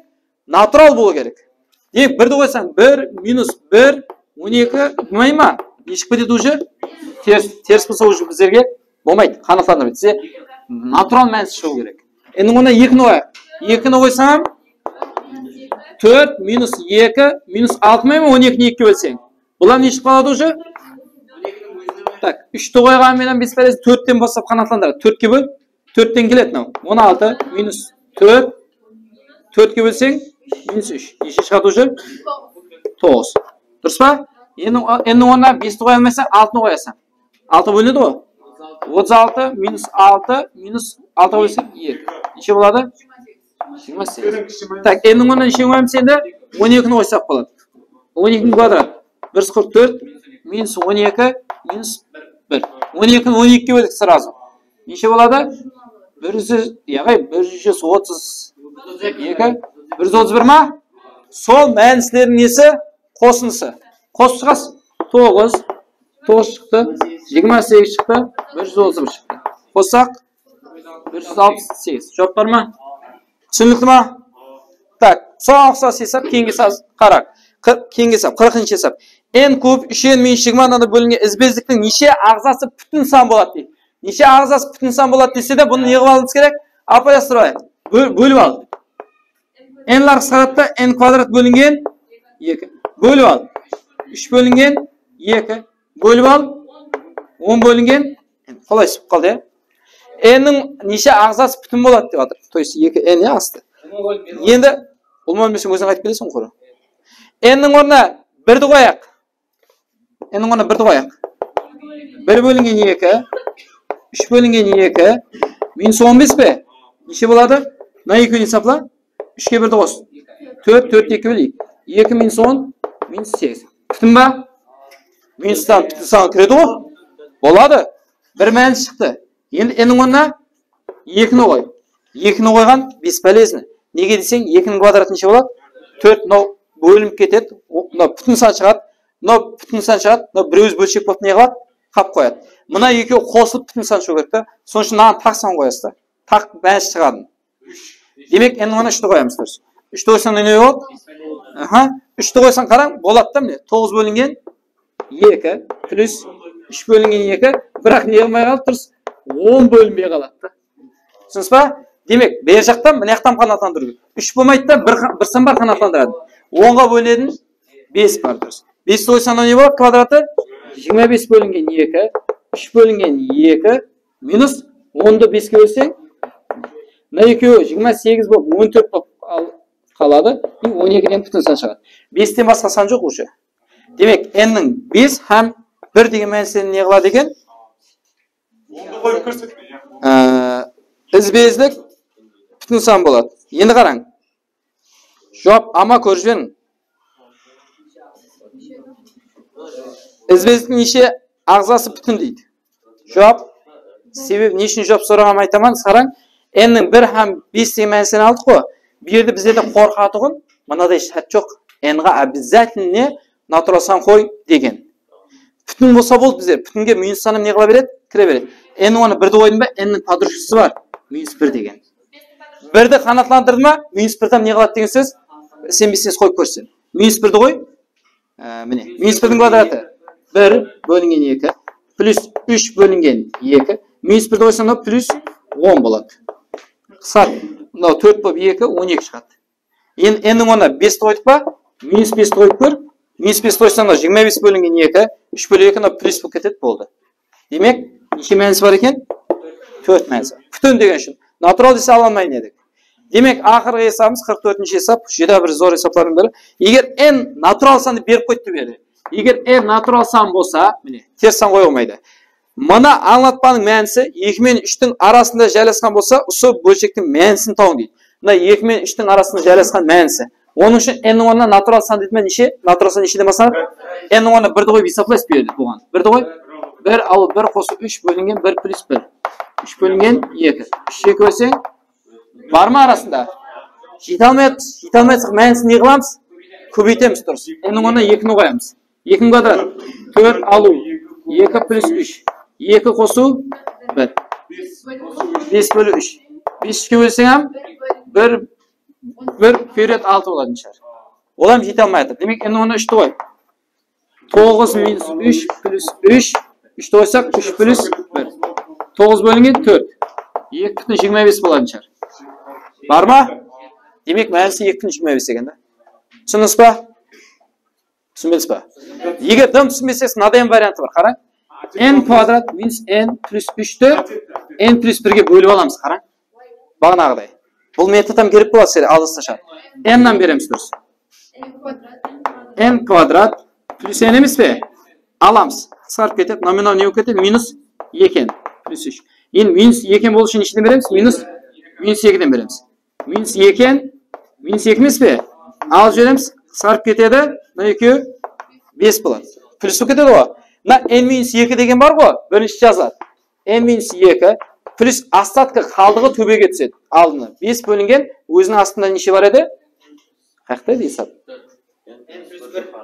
Натурал болу керек. Демек 1-ді қойсаң 1 минус 1 12 болмай ма? Нешік кетеді уже? Теріс болса уже біздерге болмайды. Қанықтандырып етсе, натурал мәнісі шығу керек. N-ның орнына 2-ні қояйық. 2-ні қойсам 4 минус 2 минус 6 ма 12-ні 2-ге бөлсең. Бұлар нешік қалады уже? Так, 3-ті қойғанменен бесполезно 4-тен бастап қанаттандырады. 4-ге бөл, 4-тен келеді мынау. 16 минус 4 4-ге бөлсең минус 3. Неше шығады уже? 9. Дұрыс па? N-ның орнына 5-ті қоя алмайсаң 6-ны қоясың. 6 бөлінеді ғой? 36 минус 6 минус 6 бөлсең 2. Неше болады? 28. Так, n-ның орнына неше қоямыз енді? 12-ні қойсақ болады. 12-ні квадрат. 144 минус 12 минус 1. 12-ні 12-ге бөлдік сразу. Неше болады? 132, 131 ма? Сол мәнісілердің несі? Қосынысы. Қосып шығасыз. 9 шықты, 28 шықты, 131 шықты. Қоссақ 168. Жоқ бар ма? Түсінікті ма? Так, соған ұқсас есап, кейінгі қарақ. Кейінгі есап, 40-ші есап. N куб 3n минус 20-дан бөлінген ізбездіктің неше ағзасы бүтін сан болады дейді. Неше ағзасы бүтін сан болады десе де, бұны не қылып алуымыз керек? Апаястырайық. Бөліп ал. N-лар қысқаратта n квадрат бөлінген 2. Бөліп ал. 3 бөлінген 2. Бөліп ал. 10 бөлінген. Қалай сып қалды, N-ның неше ағзасы бүтін болады деп жатыр. То есть 2n асты. Енді, бұл бөлмесің өзің қайтып келесің қоры. N-ның орнына 1-ді қояқ. N-ның орнына 1-ді қояқ. 1 бөлінген 2. 3 бөлінген 2. Минус 15 бе? Неше болады? Мына 2-ні сапла. 3-ке 1-ді қос. 4, 4, 2 бөлейік. 2 минус 10, минус 8. Бүтін ба? Минустан бүтін сан кіреді ғой? Болады. Бір мәнісі шықты. Енді n-ның орнына 2-ні қой. 2-ні қойған бесполезно. Неге десең 2-ның квадраты неше болады? 4 бөлініп кетеді. Бүтін сан шығады. Бүтін сан шығады. Біреуіз бөлшек болып не қылады? Қап қояды. Мұна екеу қосылып бүтін сан шығу керек. Соның үшін мынаған тақ сан қоясыздар. Тақ мәнісі шығады. Демек n-ның орнына 3-ті қоямыз. 3-ті қойсаң не болады? 3-ті қойсаң қараң болады да міне. 9 бөлінген 2 плюс 3 бөлінген 2. Бірақ не қылмай қалып тұрсыз? 10 бөлінбей қалады. Түсінсіз ба? Демек, бер жақтан мына жақтан қанаттандыру. 3 болмайды да бір сан бар қанаттандырады. 10-ға бөлінетін 5 бар дұрыс. 5 қойсаң не болады? Квадраты 25 бөлінген 2, 3 бөлінген 2 минус 10-ды 5-ке бөлсең, мына екеуі 28 болып 14 болып қалады. 12-ден бүтін сан шығады. 5-тен басқа сан жоқ уже. Демек, n-ның 5 һәм 1 деген мәнісін не қылады екен? 10-ды қойып көрсетпей. Ізбездік бүтін сан болады. Енді қараң. Жауап ама көріп жүрмін. Ізбездіктің неше ағзасы бүтін дейді. Жауап. Себебі не үшін жауап сұрағам айтаман. Қараң. N-ның 1 һәм 5 деген мәнісін алдық қой. Бір жерде біздерде қорқатығын, мынадай шарт жоқ. N-ға обязательно натурал сан қой деген. Бүтін болса болды біздер. Бүтінге минус саным не қыла береді? Кіре береді. N-ның оны 1-ді қойдың ба? N-ның подружкасы бар. Минус 1 деген. 1-ді қанатландырды ма? Минус 1-ден не қылады деген сөз? Сен бесінес қойып көрсен. Минус 1-ді қой. Міне. Минус 1-дің квадраты 1 бөлінген 2. Плюс 3 бөлінген 2. Минус 1-ді қойсаң, плюс 10 болады. Қысат. 4 болып 2, 12 шығады. Енді n-ның оны 5-ді қойдық па? Минус 5-ді қойып көр. Минус 5-ді қойсаң, 25 бөлінген 2. 3 бөлі 2, плюс болып кетеді болды. Демек, неше мәнісі бар екен? 4 мәнісі. Бүтін деген үшін. Натурал десе ала алмайын едік. Демек, ақырғы есабымыз 44-ші есап. Жеда бір зор есаплардың бірі. Егер n натурал санды беріп қойды бері. Егер n натурал сан болса, міне, теріс сан қой olmayды. Мына аңлатпаның мәнісі 2 мен 3-тің арасында жайласқан болса, осы бөлшектің мәнісін тауын дейді. Мына 2 мен 3-тің арасында жайласқан мәнісі. Оның үшін n-ның орнына натурал сан дейді ме неше? Натурал сан нешеден басталады? N-ның орнына 1-ді қойып есаплайсыз береді бұған. 1-ді қой. 1 ал 1 қосу 3 бөлінген 1 плюс 1. 3 бөлінген 2. 3 2 өсең бар ма арасында? Жете алмайсық мәнісін не қыламыз? Көбейтеміз дұрыс. N-ның орнына 2-ні қоямыз. 2 квадрат 4 алу 2 плюс 3. 2 қосу 1. 5 бөлі 3. 5-ке бөлсең 1 период 6 болатын шығар. Олам жете алмайды. Демек n-ның орнына 3-ті қой. 9 минус 3 плюс 3. 3-ті қойсақ 3 плюс 1. 9 бөлінген 4. 2,25 болатын шығар. Бар ма? Демек мәнісі 2,25 екен да. Түсініңіз ба? Түсінбедіңіз ба? Егер дым түсінбесеңіз, мынадай варианты бар. Қараң. n квадрат минус n плюс 3-ті n плюс 1-ге бөліп аламыз. Қараң. Бағанағыдай. Бұл методтан керек болады сері алдыста шығады. n-нан береміз дұрыс. n квадрат плюс n емес пе? Аламыз. Қысқарып кетеді. Номинал не болып кетеді? Минус 2 плюс 3. Енді минус 2 болу үшін нешеден береміз? Минус 2-ден береміз. Минус 2 емес пе? Алып жібереміз. Қысқарып кетеді. Мына екеуі 5 болады. Плюс болып кетеді ғой. Мына n минус 2 деген бар ғой. Бірінші жазылады. n минус 2 плюс остатка қалдығы төбеге түседі. Алдыны 5 бөлінген өзінің астында неше бар еді? Қаяқта дейсің?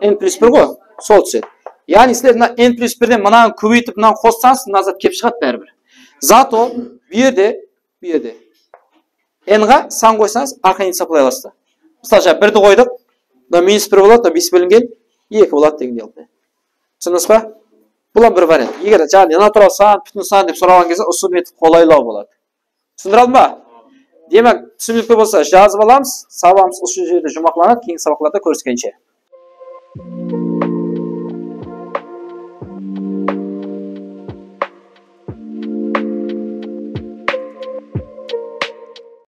n плюс 1 ғой, сол түседі. Яғни сіздер мына n плюс 1-ден мынаны көбейтіп, мынаны қоссаңыз, мына зат кеп шығады бәрібір. Зато bu yerде n-ға сан қойсаңыз, арқаны сақлай аласыздар. Мысалы, жаңа 1-ді қойдық, мына минус 1 болады, мына 5 бөлінген 2 болады дегенде алды. Түсіндіңіз ба? Бұл бір вариант. Егер жаңа натурал сан, бүтін сан деп сұраған кезде осы метод қолайлау болады. Түсіндіре алдым ба? Демек, түсінікті болса жазып аламыз, сабағымыз осы жерде жұмақланады, кейінгі сабақтарда көріскенше.